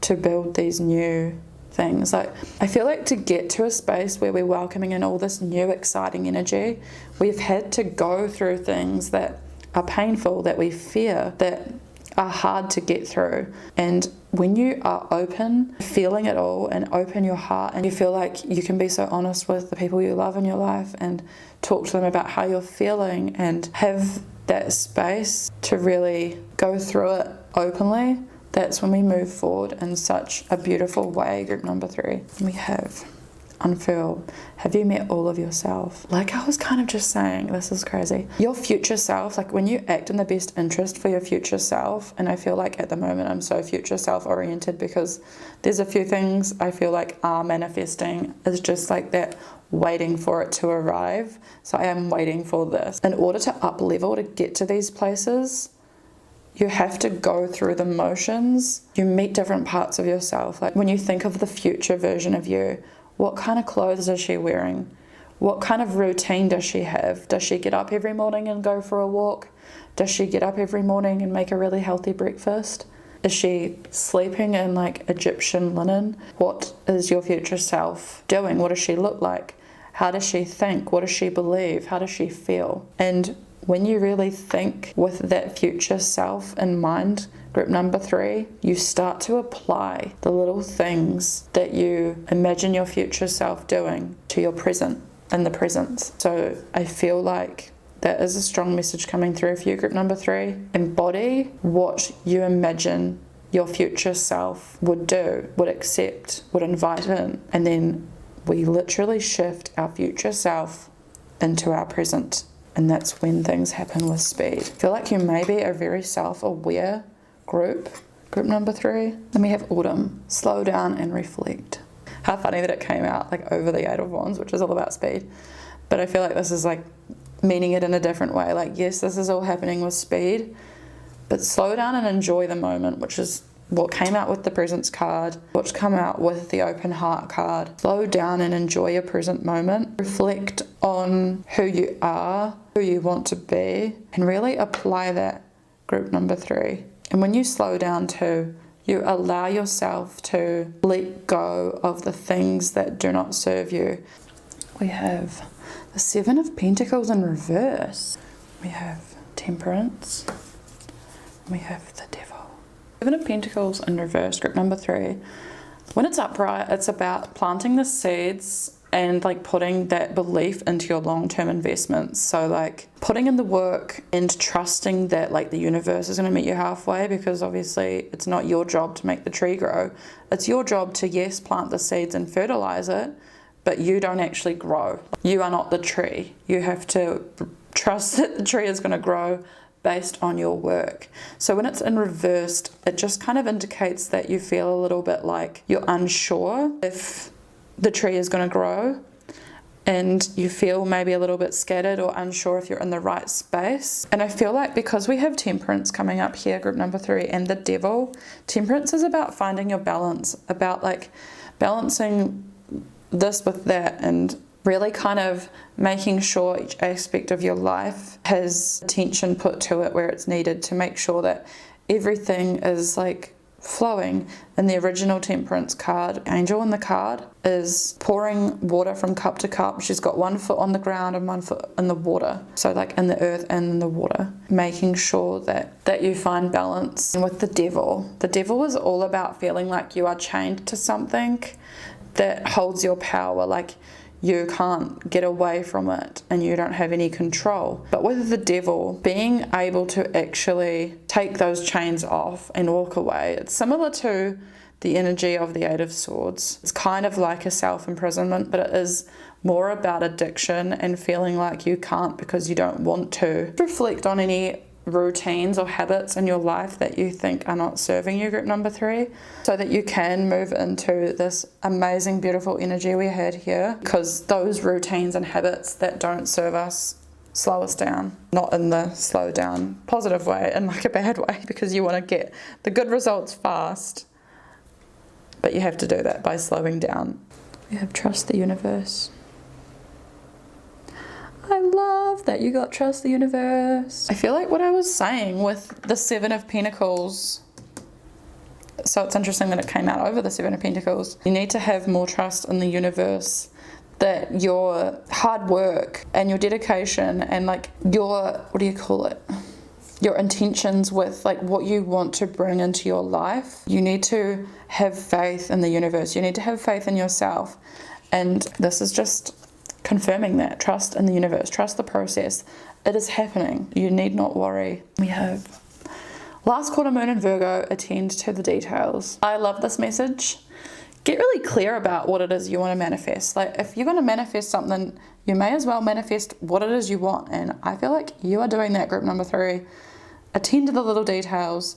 to build these new things. Like I feel like to get to a space where we're welcoming in all this new exciting energy, we've had to go through things that are painful, that we fear, that are hard to get through. And when you are open, feeling it all, and open your heart, and you feel like you can be so honest with the people you love in your life and talk to them about how you're feeling and have that space to really go through it openly, that's when we move forward in such a beautiful way. Group number 3, we have unfurl. Have you met all of yourself? Like I was kind of just saying, this is crazy. Your future self, like when you act in the best interest for your future self, and I feel like at the moment I'm so future self oriented because there's a few things I feel like are manifesting is just like that, waiting for it to arrive. So I am waiting for this. In order to up level to get to these places, you have to go through the motions. You meet different parts of yourself. Like when you think of the future version of you, what kind of clothes is she wearing? What kind of routine does she have? Does she get up every morning and go for a walk? Does she get up every morning and make a really healthy breakfast? Is she sleeping in like Egyptian linen? What is your future self doing? What does she look like? How does she think? What does she believe? How does she feel? And when you really think with that future self in mind, group number 3, you start to apply the little things that you imagine your future self doing to your present and the present. So I feel like that is a strong message coming through for you, group number 3. Embody what you imagine your future self would do, would accept, would invite in, and then we literally shift our future self into our present. And that's when things happen with speed. I feel like you may be a very self-aware group number 3. Then we have autumn, slow down and reflect. How funny that it came out like over the 8 of Wands, which is all about speed. But I feel like this is like meaning it in a different way. Like, yes, this is all happening with speed, but slow down and enjoy the moment, which is what came out with the presence card, what's come out with the open heart card. Slow down and enjoy your present moment. Reflect on who you are, who you want to be, and really apply that, group number 3. And when you slow down too, you allow yourself to let go of the things that do not serve you. We have the 7 of Pentacles in reverse. We have Temperance. We have the Devil. 7 of Pentacles in reverse, group number 3. When it's upright, it's about planting the seeds and like putting that belief into your long-term investments. So like putting in the work and trusting that like the universe is going to meet you halfway, because obviously it's not your job to make the tree grow. It's your job to, yes, plant the seeds and fertilize it, but you don't actually grow. You are not the tree. You have to trust that the tree is going to grow based on your work. So when it's in reversed, it just kind of indicates that you feel a little bit like you're unsure if the tree is going to grow, and you feel maybe a little bit scattered or unsure if you're in the right space. And I feel like because we have temperance coming up here, group number 3, and the devil, temperance is about finding your balance, about like balancing this with that, and really kind of making sure each aspect of your life has attention put to it where it's needed, to make sure that everything is like flowing. In the original temperance card, angel in the card is pouring water from cup to cup. She's got one foot on the ground and one foot in the water, so like in the earth and in the water, making sure that you find balance. And with the devil is all about feeling like you are chained to something that holds your power, like you can't get away from it and you don't have any control. But with the devil, being able to actually take those chains off and walk away, it's similar to the energy of the 8 of Swords. It's kind of like a self-imprisonment, but it is more about addiction and feeling like you can't because you don't want to. Reflect on any routines or habits in your life that you think are not serving you, group number 3, so that you can move into this amazing, beautiful energy we had here, because those routines and habits that don't serve us slow us down. Not in the slow down positive way, in like a bad way, because you want to get the good results fast, but you have to do that by slowing down. We have trust the universe. I love that you got trust the universe. I feel like what I was saying with the 7 of Pentacles, so it's interesting that it came out over the 7 of Pentacles. You need to have more trust in the universe, that your hard work and your dedication and like your, your intentions with like what you want to bring into your life, you need to have faith in the universe. You need to have faith in yourself. And this is just confirming that. Trust in the universe, trust the process. It is happening. You need not worry. We have last quarter moon in Virgo, attend to the details. I love this message. Get really clear about what it is you want to manifest. Like if you're going to manifest something, you may as well manifest what it is you want. And I feel like you are doing that, group number 3. Attend to the little details.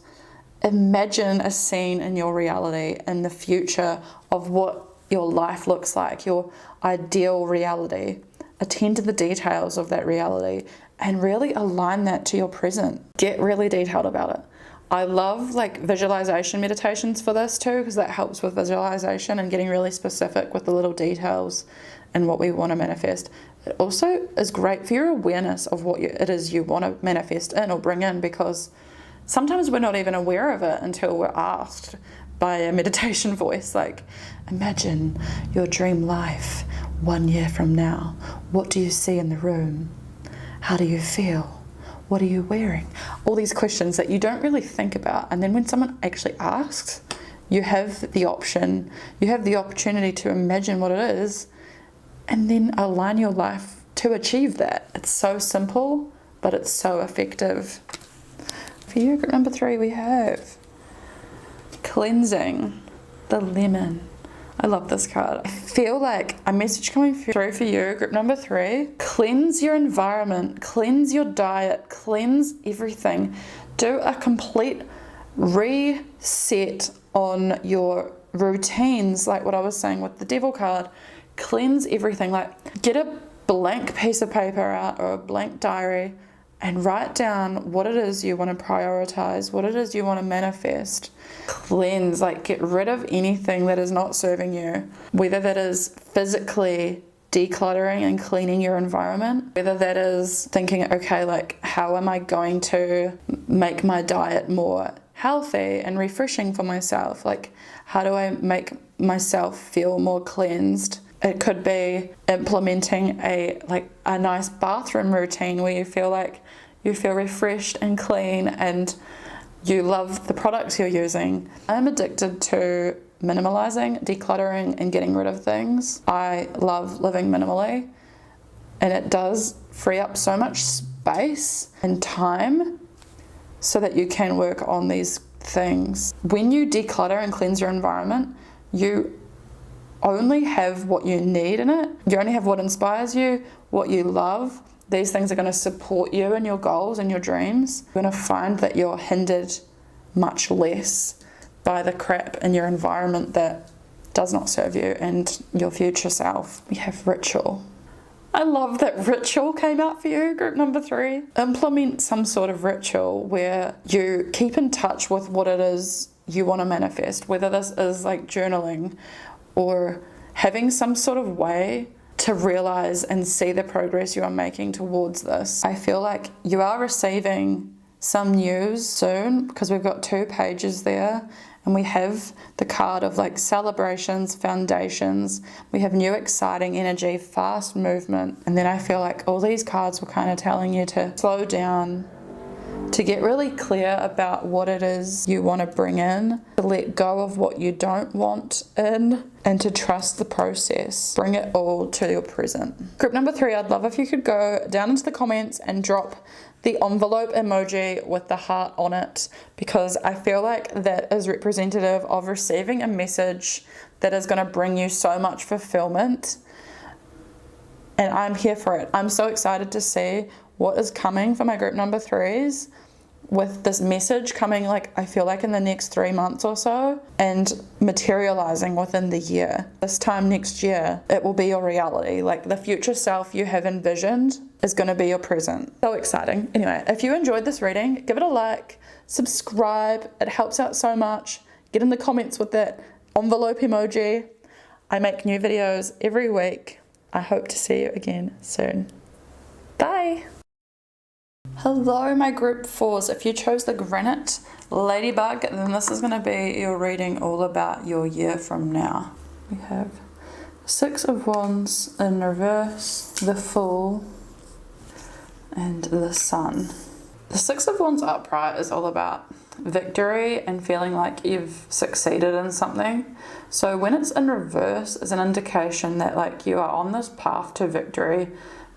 Imagine a scene in your reality in the future of what your life looks like, your ideal reality. Attend to the details of that reality and really align that to your present. Get really detailed about it. I love like visualization meditations for this too, because that helps with visualization and getting really specific with the little details and what we want to manifest. It also is great for your awareness of what it is you want to manifest in or bring in, because sometimes we're not even aware of it until we're asked by a meditation voice, like, imagine your dream life 1 year from now. What do you see in the room? How do you feel? What are you wearing? All these questions that you don't really think about. And then when someone actually asks, you have the option, you have the opportunity to imagine what it is and then align your life to achieve that. It's so simple, but it's so effective. For you, group number 3, we have cleansing, the lemon. I love this card. I feel like a message coming through for you, group number 3. Cleanse your environment, cleanse your diet, cleanse everything. Do a complete reset on your routines, like what I was saying with the devil card. Cleanse everything. Like get a blank piece of paper out or a blank diary and write down what it is you want to prioritize, what it is you want to manifest. Cleanse, like get rid of anything that is not serving you, whether that is physically decluttering and cleaning your environment, whether that is thinking, okay, like how am I going to make my diet more healthy and refreshing for myself? Like how do I make myself feel more cleansed? It could be implementing a nice bathroom routine where you feel refreshed and clean and you love the products you're using. I'm addicted to minimalizing, decluttering and getting rid of things. I love living minimally and it does free up so much space and time so that you can work on these things. When you declutter and cleanse your environment, you only have what you need in it. You only have what inspires you, what you love. These things are going to support you in your goals and your dreams. You're going to find that you're hindered much less by the crap in your environment that does not serve you and your future self. We have ritual. I love that ritual came out for you, group number 3. Implement some sort of ritual where you keep in touch with what it is you want to manifest, whether this is like journaling or having some sort of way to realize and see the progress you are making towards this. I feel like you are receiving some news soon because we've got 2 pages there. And we have the card of like celebrations, foundations. We have new exciting energy, fast movement. And then I feel like all these cards were kind of telling you to slow down, to get really clear about what it is you want to bring in, to let go of what you don't want in, and to trust the process. Bring it all to your present. Group number 3, I'd love if you could go down into the comments and drop the envelope emoji with the heart on it, because I feel like that is representative of receiving a message that is going to bring you so much fulfillment. And I'm here for it. I'm so excited to see what is coming for my group number 3s with this message coming, like I feel like in the next 3 months or so, and materializing within the year. This time next year, it will be your reality. Like the future self you have envisioned is going to be your present. So exciting. Anyway, if you enjoyed this reading, give it a like, subscribe. It helps out so much. Get in the comments with that envelope emoji. I make new videos every week. I hope to see you again soon. Bye. Hello, my group 4s. If you chose the granite ladybug, then this is going to be your reading all about your year from now. We have 6 of Wands in reverse, the Fool, and the Sun. The 6 of Wands upright is all about victory and feeling like you've succeeded in something. So when it's in reverse, it's an indication that like you are on this path to victory,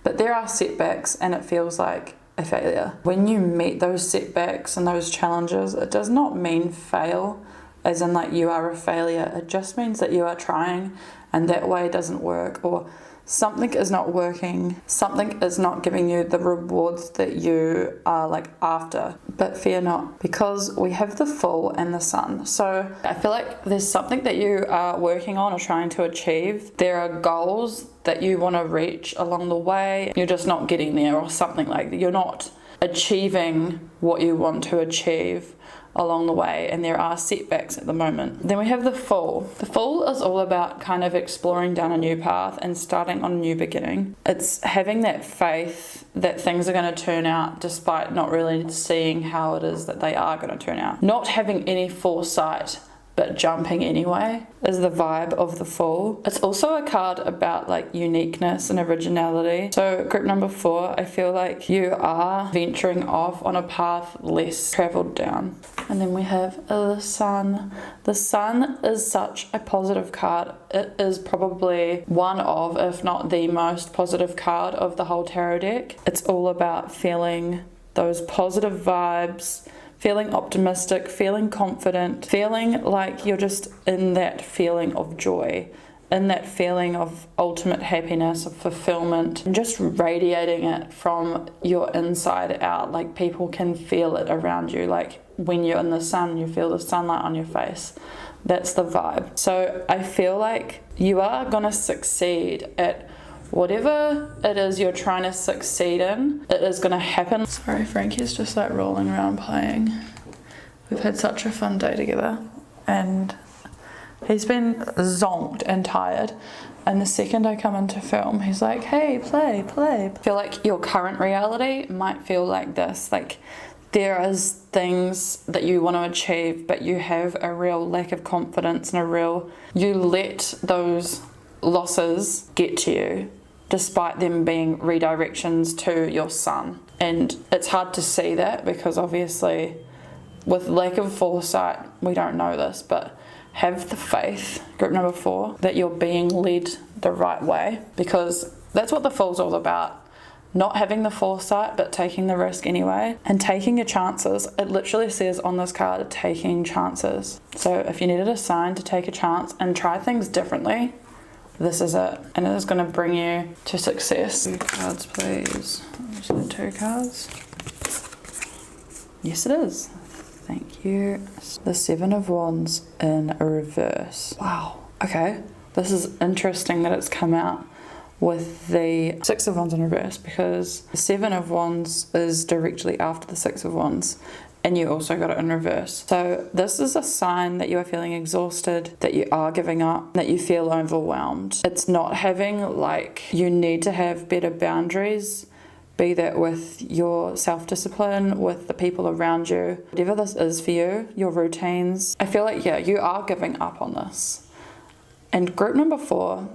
but there are setbacks and it feels like a failure. When you meet those setbacks and those challenges, it does not mean fail as in like you are a failure. It just means that you are trying and that way doesn't work, or something is not working, something is not giving you the rewards that you are like after. But fear not, because we have the Fool and the Sun. So I feel like there's something that you are working on or trying to achieve. There are goals that you want to reach along the way. You're just not getting there, or something like that. You're not achieving what you want to achieve along the way, and there are setbacks at the moment. Then we have the Fool. The Fool is all about kind of exploring down a new path and starting on a new beginning. It's having that faith that things are going to turn out despite not really seeing how it is that they are going to turn out. Not having any foresight but jumping anyway is the vibe of the Fool. It's also a card about like uniqueness and originality. So group number 4, I feel like you are venturing off on a path less traveled down. And then we have the Sun. The Sun is such a positive card. It is probably one of, if not the most positive card of the whole tarot deck. It's all about feeling those positive vibes, feeling optimistic, feeling confident, feeling like you're just in that feeling of joy, in that feeling of ultimate happiness, of fulfillment, and just radiating it from your inside out. Like people can feel it around you. Like when you're in the sun, you feel the sunlight on your face. That's the vibe. So I feel like you are going to succeed at whatever it is you're trying to succeed in. It is going to happen. Sorry, Frankie's just like rolling around playing. We've had such a fun day together and he's been zonked and tired. And the second I come in to film, he's like, hey, play. I feel like your current reality might feel like this. Like there is things that you want to achieve, but you have a real lack of confidence and you let those losses get to you, despite them being redirections to your sun. And it's hard to see that because obviously with lack of foresight, we don't know this, but have the faith, group number 4, that you're being led the right way, because that's what the Fool's all about. Not having the foresight, but taking the risk anyway, and taking your chances. It literally says on this card, taking chances. So if you needed a sign to take a chance and try things differently, this is it, and it is going to bring you to success. 2 cards, please. Is it 2 cards? Yes, it is. Thank you. The 7 of Wands in reverse. Wow. Okay. This is interesting that it's come out with the Six of Wands in reverse, because the Seven of Wands is directly after the Six of Wands, and you also got it in reverse. So this is a sign that you are feeling exhausted, that you are giving up, that you feel overwhelmed. It's not having like, you need to have better boundaries, be that with your self-discipline, with the people around you, whatever this is for you, your routines. I feel like, yeah, you are giving up on this. And group number 4,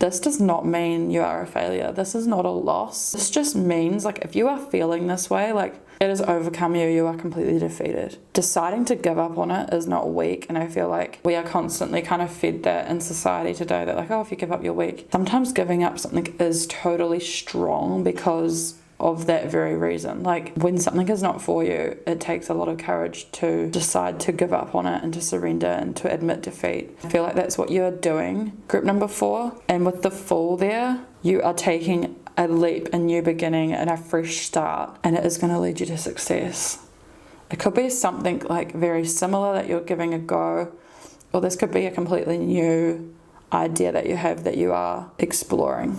this does not mean you are a failure. This is not a loss. This just means, like, if you are feeling this way, like, it has overcome you, you are completely defeated. Deciding to give up on it is not weak, and I feel like we are constantly kind of fed that in society today, that like, oh, if you give up, you're weak. Sometimes giving up something is totally strong because of that very reason. Like, when something is not for you, it takes a lot of courage to decide to give up on it and to surrender and to admit defeat. I feel like that's what you're doing, group number 4. And with the Fool there, you are taking a leap, a new beginning, and a fresh start, and it is going to lead you to success. It could be something like very similar that you're giving a go, or this could be a completely new idea that you have that you are exploring.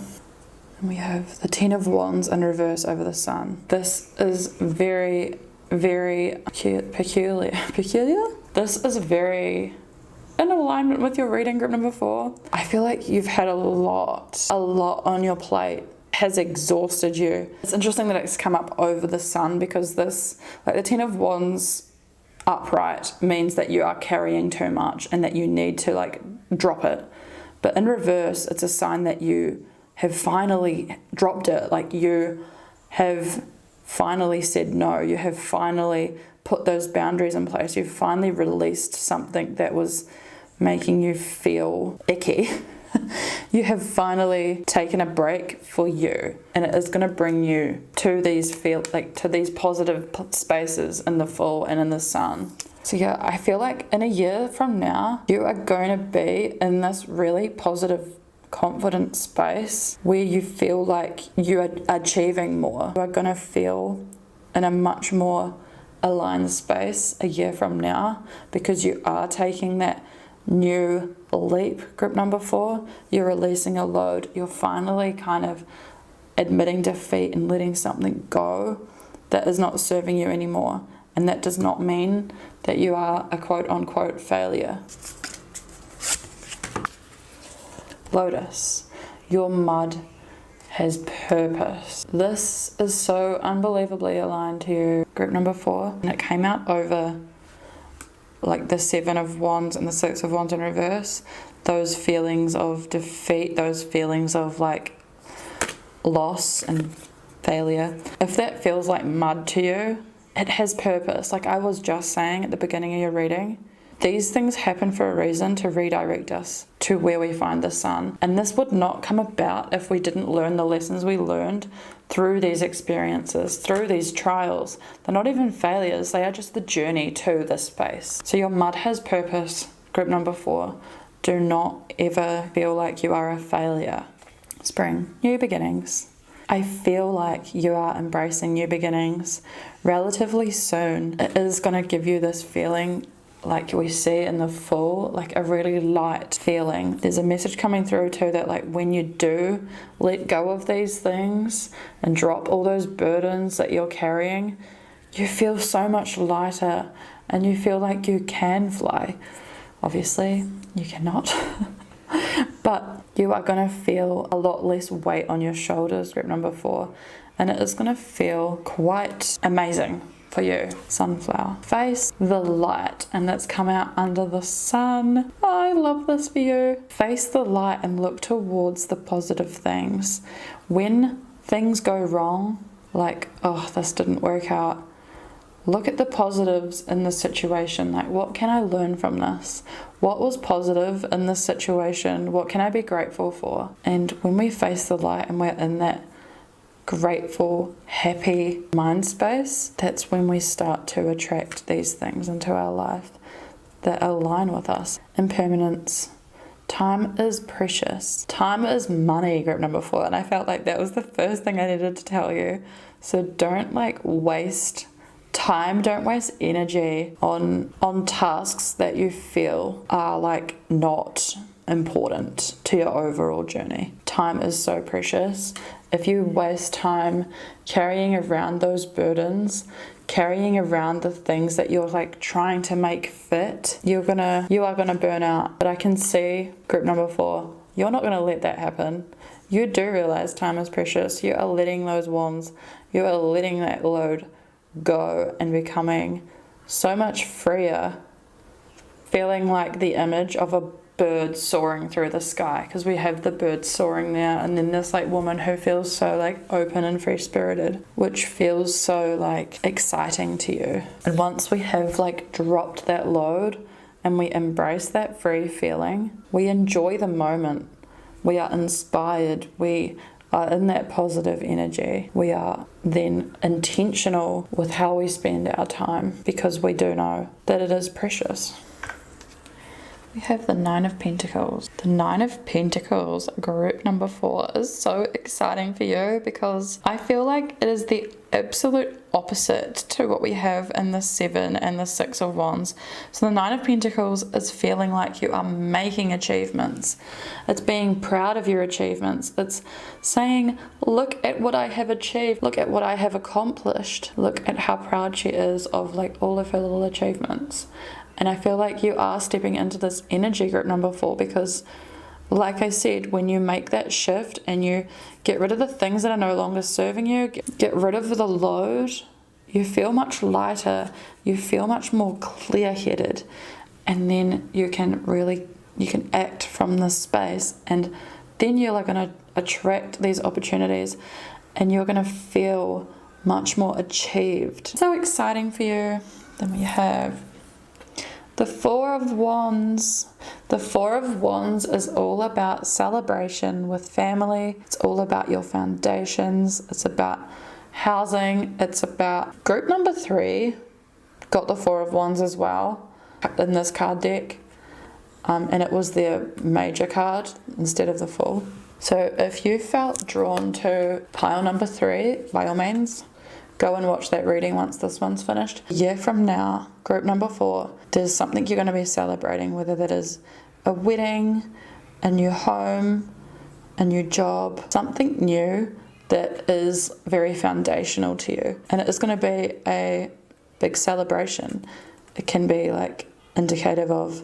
And we have the Ten of Wands in reverse over the Sun. This is very, very peculiar. This is very in alignment with your reading, group number 4. I feel like you've had a lot on your plate, has exhausted you. It's interesting that it's come up over the Sun, because this, like the Ten of Wands upright, means that you are carrying too much and that you need to like drop it. But in reverse, it's a sign that you have finally dropped it. Like, you have finally said no. You have finally put those boundaries in place. You've finally released something that was making you feel icky. You have finally taken a break for you, and it is going to bring you to these to these positive spaces in the Fool and in the Sun. So yeah, I feel like in a year from now, you are going to be in this really positive, confident space where you feel like you are achieving more. You are going to feel in a much more aligned space a year from now, because you are taking that new leap, group number 4. You're releasing a load. You're finally kind of admitting defeat and letting something go that is not serving you anymore. And that does not mean that you are a quote-unquote failure. Lotus, your mud has purpose. This is so unbelievably aligned to you, group number 4. And it came out over like the Seven of Wands and the Six of Wands in reverse. Those feelings of defeat, those feelings of like loss and failure. If that feels like mud to you, it has purpose. Like I was just saying at the beginning of your reading, these things happen for a reason, to redirect us to where we find the Sun. And this would not come about if we didn't learn the lessons we learned through these experiences, through these trials. They're not even failures, they are just the journey to this space. So your mud has purpose, group number 4. Do not ever feel like you are a failure. Spring, new beginnings. I feel like you are embracing new beginnings relatively soon. It is going to give you this feeling like we see in the Fool, like a really light feeling. There's a message coming through too that like when you do let go of these things and drop all those burdens that you're carrying, you feel so much lighter and you feel like you can fly. Obviously, you cannot. But you are going to feel a lot less weight on your shoulders, group number 4. And it is going to feel quite amazing for you. Sunflower. Face the light, and that's come out under the Sun. Oh, I love this for you. Face the light and look towards the positive things. When things go wrong, like, oh, this didn't work out, look at the positives in the situation. Like, what can I learn from this? What was positive in this situation? What can I be grateful for? And when we face the light and we're in that grateful, happy mind space, that's when we start to attract these things into our life that align with us. Impermanence. Time is precious. Time is money, group number 4. And I felt like that was the first thing I needed to tell you. So don't like waste time, don't waste energy on tasks that you feel are like not important to your overall journey. Time is so precious. If you waste time carrying around those burdens, carrying around the things that you're like trying to make fit, you are gonna burn out. But I can see group number 4, you're not gonna let that happen. You do realize time is precious. You are letting those wands, you are letting that load go and becoming so much freer, feeling like the image of a bird soaring through the sky, because we have the bird soaring there, and then this like woman who feels so like open and free spirited, which feels so like exciting to you. And once we have like dropped that load and we embrace that free feeling, we enjoy the moment, we are inspired, we are in that positive energy, we are then intentional with how we spend our time, because we do know that it is precious. We have the 9 of Pentacles. The 9 of Pentacles, group number 4, is so exciting for you, because I feel like it is the absolute opposite to what we have in the 7 and the 6 of Wands. So the 9 of Pentacles is feeling like you are making achievements. It's being proud of your achievements. It's saying, look at what I have achieved. Look at what I have accomplished. Look at how proud she is of like all of her little achievements. And I feel like you are stepping into this energy, group number 4, because like I said, when you make that shift and you get rid of the things that are no longer serving you, get rid of the load, you feel much lighter, you feel much more clear-headed, and then you can act from this space, and then you're like going to attract these opportunities, and you're going to feel much more achieved. So exciting for you. Then we have the 4 of Wands. The 4 of Wands is all about celebration with family. It's all about your foundations. It's about housing. It's about group number 3. Got the 4 of Wands as well in this card deck. And it was their major card instead of the Fool. So if you felt drawn to pile number 3, by all means, go and watch that reading once this one's finished. A year from now, group number 4, there's something you're going to be celebrating, whether that is a wedding, a new home, a new job, something new that is very foundational to you. And it is going to be a big celebration. It can be like indicative of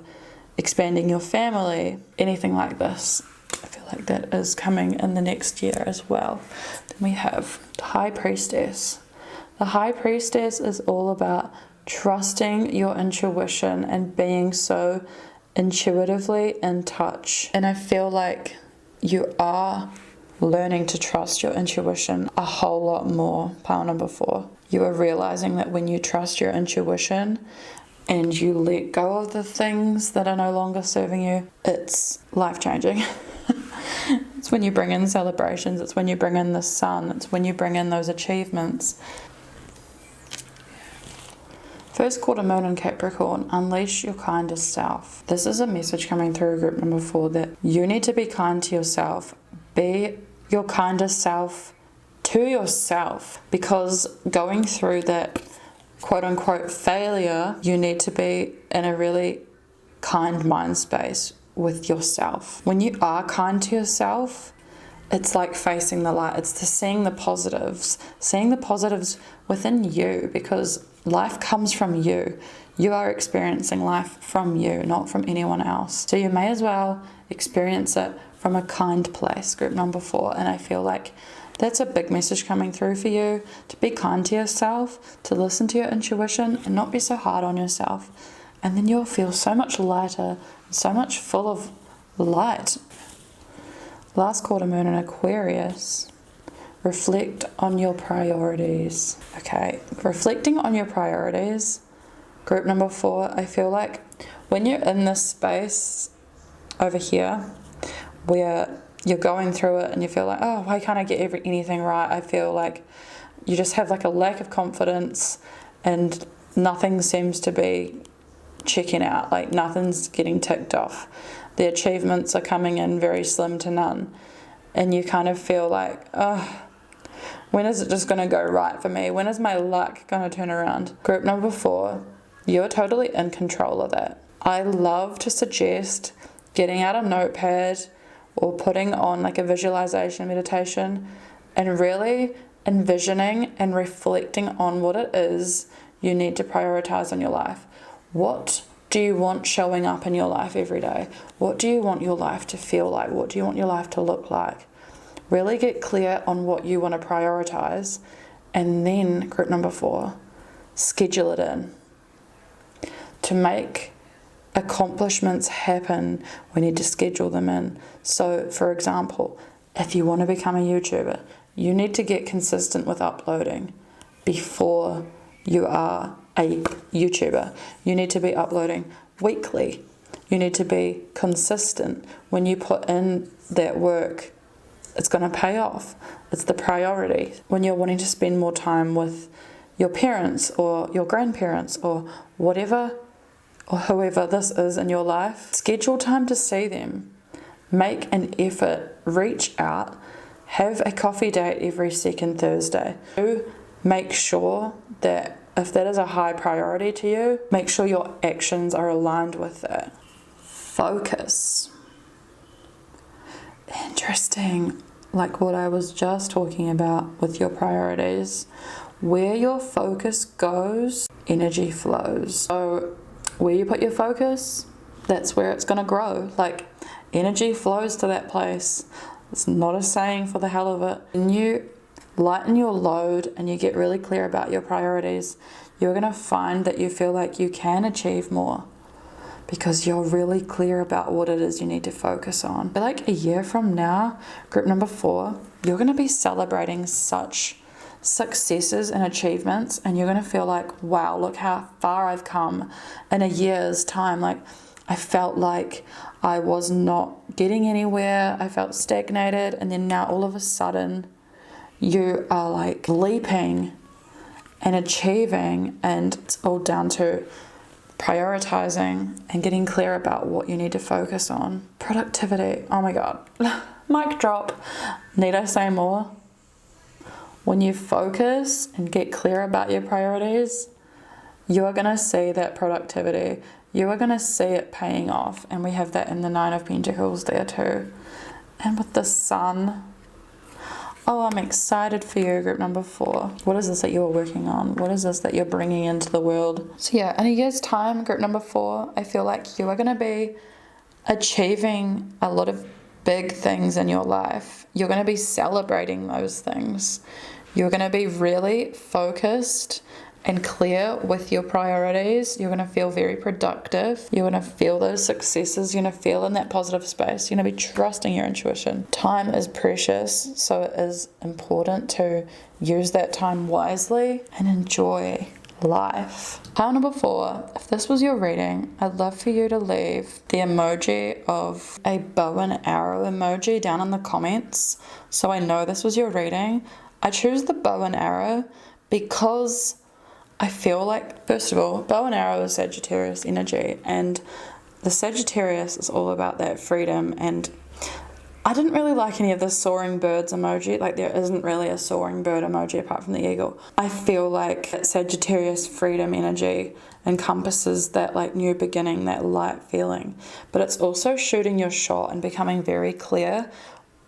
expanding your family, anything like this. I feel like that is coming in the next year as well. Then we have the High Priestess. The High Priestess is all about trusting your intuition and being so intuitively in touch. And I feel like you are learning to trust your intuition a whole lot more, pile number 4. You are realizing that when you trust your intuition and you let go of the things that are no longer serving you, it's life-changing. It's when you bring in celebrations, it's when you bring in the sun, it's when you bring in those achievements. First quarter moon in Capricorn, unleash your kindest self. This is a message coming through group number 4 that you need to be kind to yourself. Be your kindest self to yourself, because going through that quote unquote failure, you need to be in a really kind mind space with yourself. When you are kind to yourself, it's like facing the light. It's seeing the positives within you, because life comes from you. You are experiencing life from you, not from anyone else. So you may as well experience it from a kind place, group number 4. And I feel like that's a big message coming through for you, to be kind to yourself, to listen to your intuition and not be so hard on yourself. And then you'll feel so much lighter, so much full of light. Last quarter moon in Aquarius. Reflect on your priorities. Okay, reflecting on your priorities, group number 4, I feel like when you're in this space over here where you're going through it and you feel like, oh, why can't I get anything right? I feel like you just have like a lack of confidence and nothing seems to be checking out, like nothing's getting ticked off. The achievements are coming in very slim to none. And you kind of feel like, oh, when is it just going to go right for me? When is my luck going to turn around? Group number 4, you're totally in control of that. I love to suggest getting out a notepad or putting on like a visualization meditation and really envisioning and reflecting on what it is you need to prioritize in your life. What do you want showing up in your life every day? What do you want your life to feel like? What do you want your life to look like? Really get clear on what you want to prioritize. And then group number 4, schedule it in. To make accomplishments happen, we need to schedule them in. So for example, if you want to become a YouTuber, you need to get consistent with uploading before you are a YouTuber. You need to be uploading weekly. You need to be consistent. When you put in that work, it's going to pay off. It's the priority. When you're wanting to spend more time with your parents or your grandparents or whatever or whoever this is in your life, schedule time to see them. Make an effort, reach out, have a coffee date every second Thursday. Do make sure that if that is a high priority to you, make sure your actions are aligned with it. Focus. Interesting. Like what I was just talking about with your priorities. Where your focus goes, energy flows. So where you put your focus, that's where it's going to grow. Like energy flows to that place. It's not a saying for the hell of it. When you lighten your load and you get really clear about your priorities, you're going to find that you feel like you can achieve more because you're really clear about what it is you need to focus on. I feel like a year from now, group number 4, you're going to be celebrating such successes and achievements, and you're going to feel like, wow, look how far I've come in a year's time. Like I felt like I was not getting anywhere. I felt stagnated, and then now all of a sudden you are like leaping and achieving, and it's all down to prioritizing and getting clear about what you need to focus on. Productivity, oh my god. Mic drop. Need I say more? When you focus and get clear about your priorities, you are going to see that productivity. You are going to see it paying off. And we have that in the 9 of Pentacles there too. And with the Sun. Oh, I'm excited for you, group number 4. What is this that you're working on? What is this that you're bringing into the world? So yeah, in a year's time, group number 4, I feel like you are going to be achieving a lot of big things in your life. You're going to be celebrating those things. You're going to be really focused and clear with your priorities. You're going to feel very productive. You're going to feel those successes. You're going to feel in that positive space. You're going to be trusting your intuition. Time is precious, so it is important to use that time wisely and enjoy life. Pile number 4, if this was your reading, I'd love for you to leave the emoji of a bow and arrow emoji down in the comments so I know this was your reading. I choose the bow and arrow because I feel like, first of all, bow and arrow is Sagittarius energy, and the Sagittarius is all about that freedom. And I didn't really like any of the soaring birds emoji. Like there isn't really a soaring bird emoji apart from the eagle. I feel like that Sagittarius freedom energy encompasses that like new beginning, that light feeling. But it's also shooting your shot and becoming very clear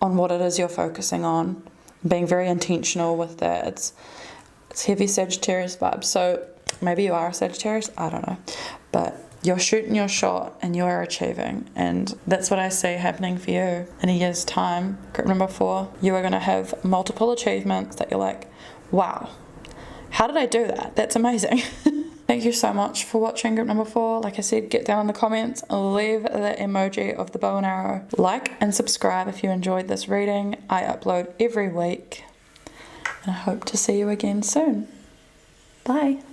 on what it is you're focusing on, being very intentional with that. It's heavy Sagittarius vibes. So maybe you are a Sagittarius, I don't know. But you're shooting your shot and you are achieving. And that's what I see happening for you in a year's time. Group number 4, you are going to have multiple achievements that you're like, wow, how did I do that? That's amazing. Thank you so much for watching group number 4. Like I said, get down in the comments, leave the emoji of the bow and arrow. Like and subscribe if you enjoyed this reading. I upload every week. And I hope to see you again soon. Bye.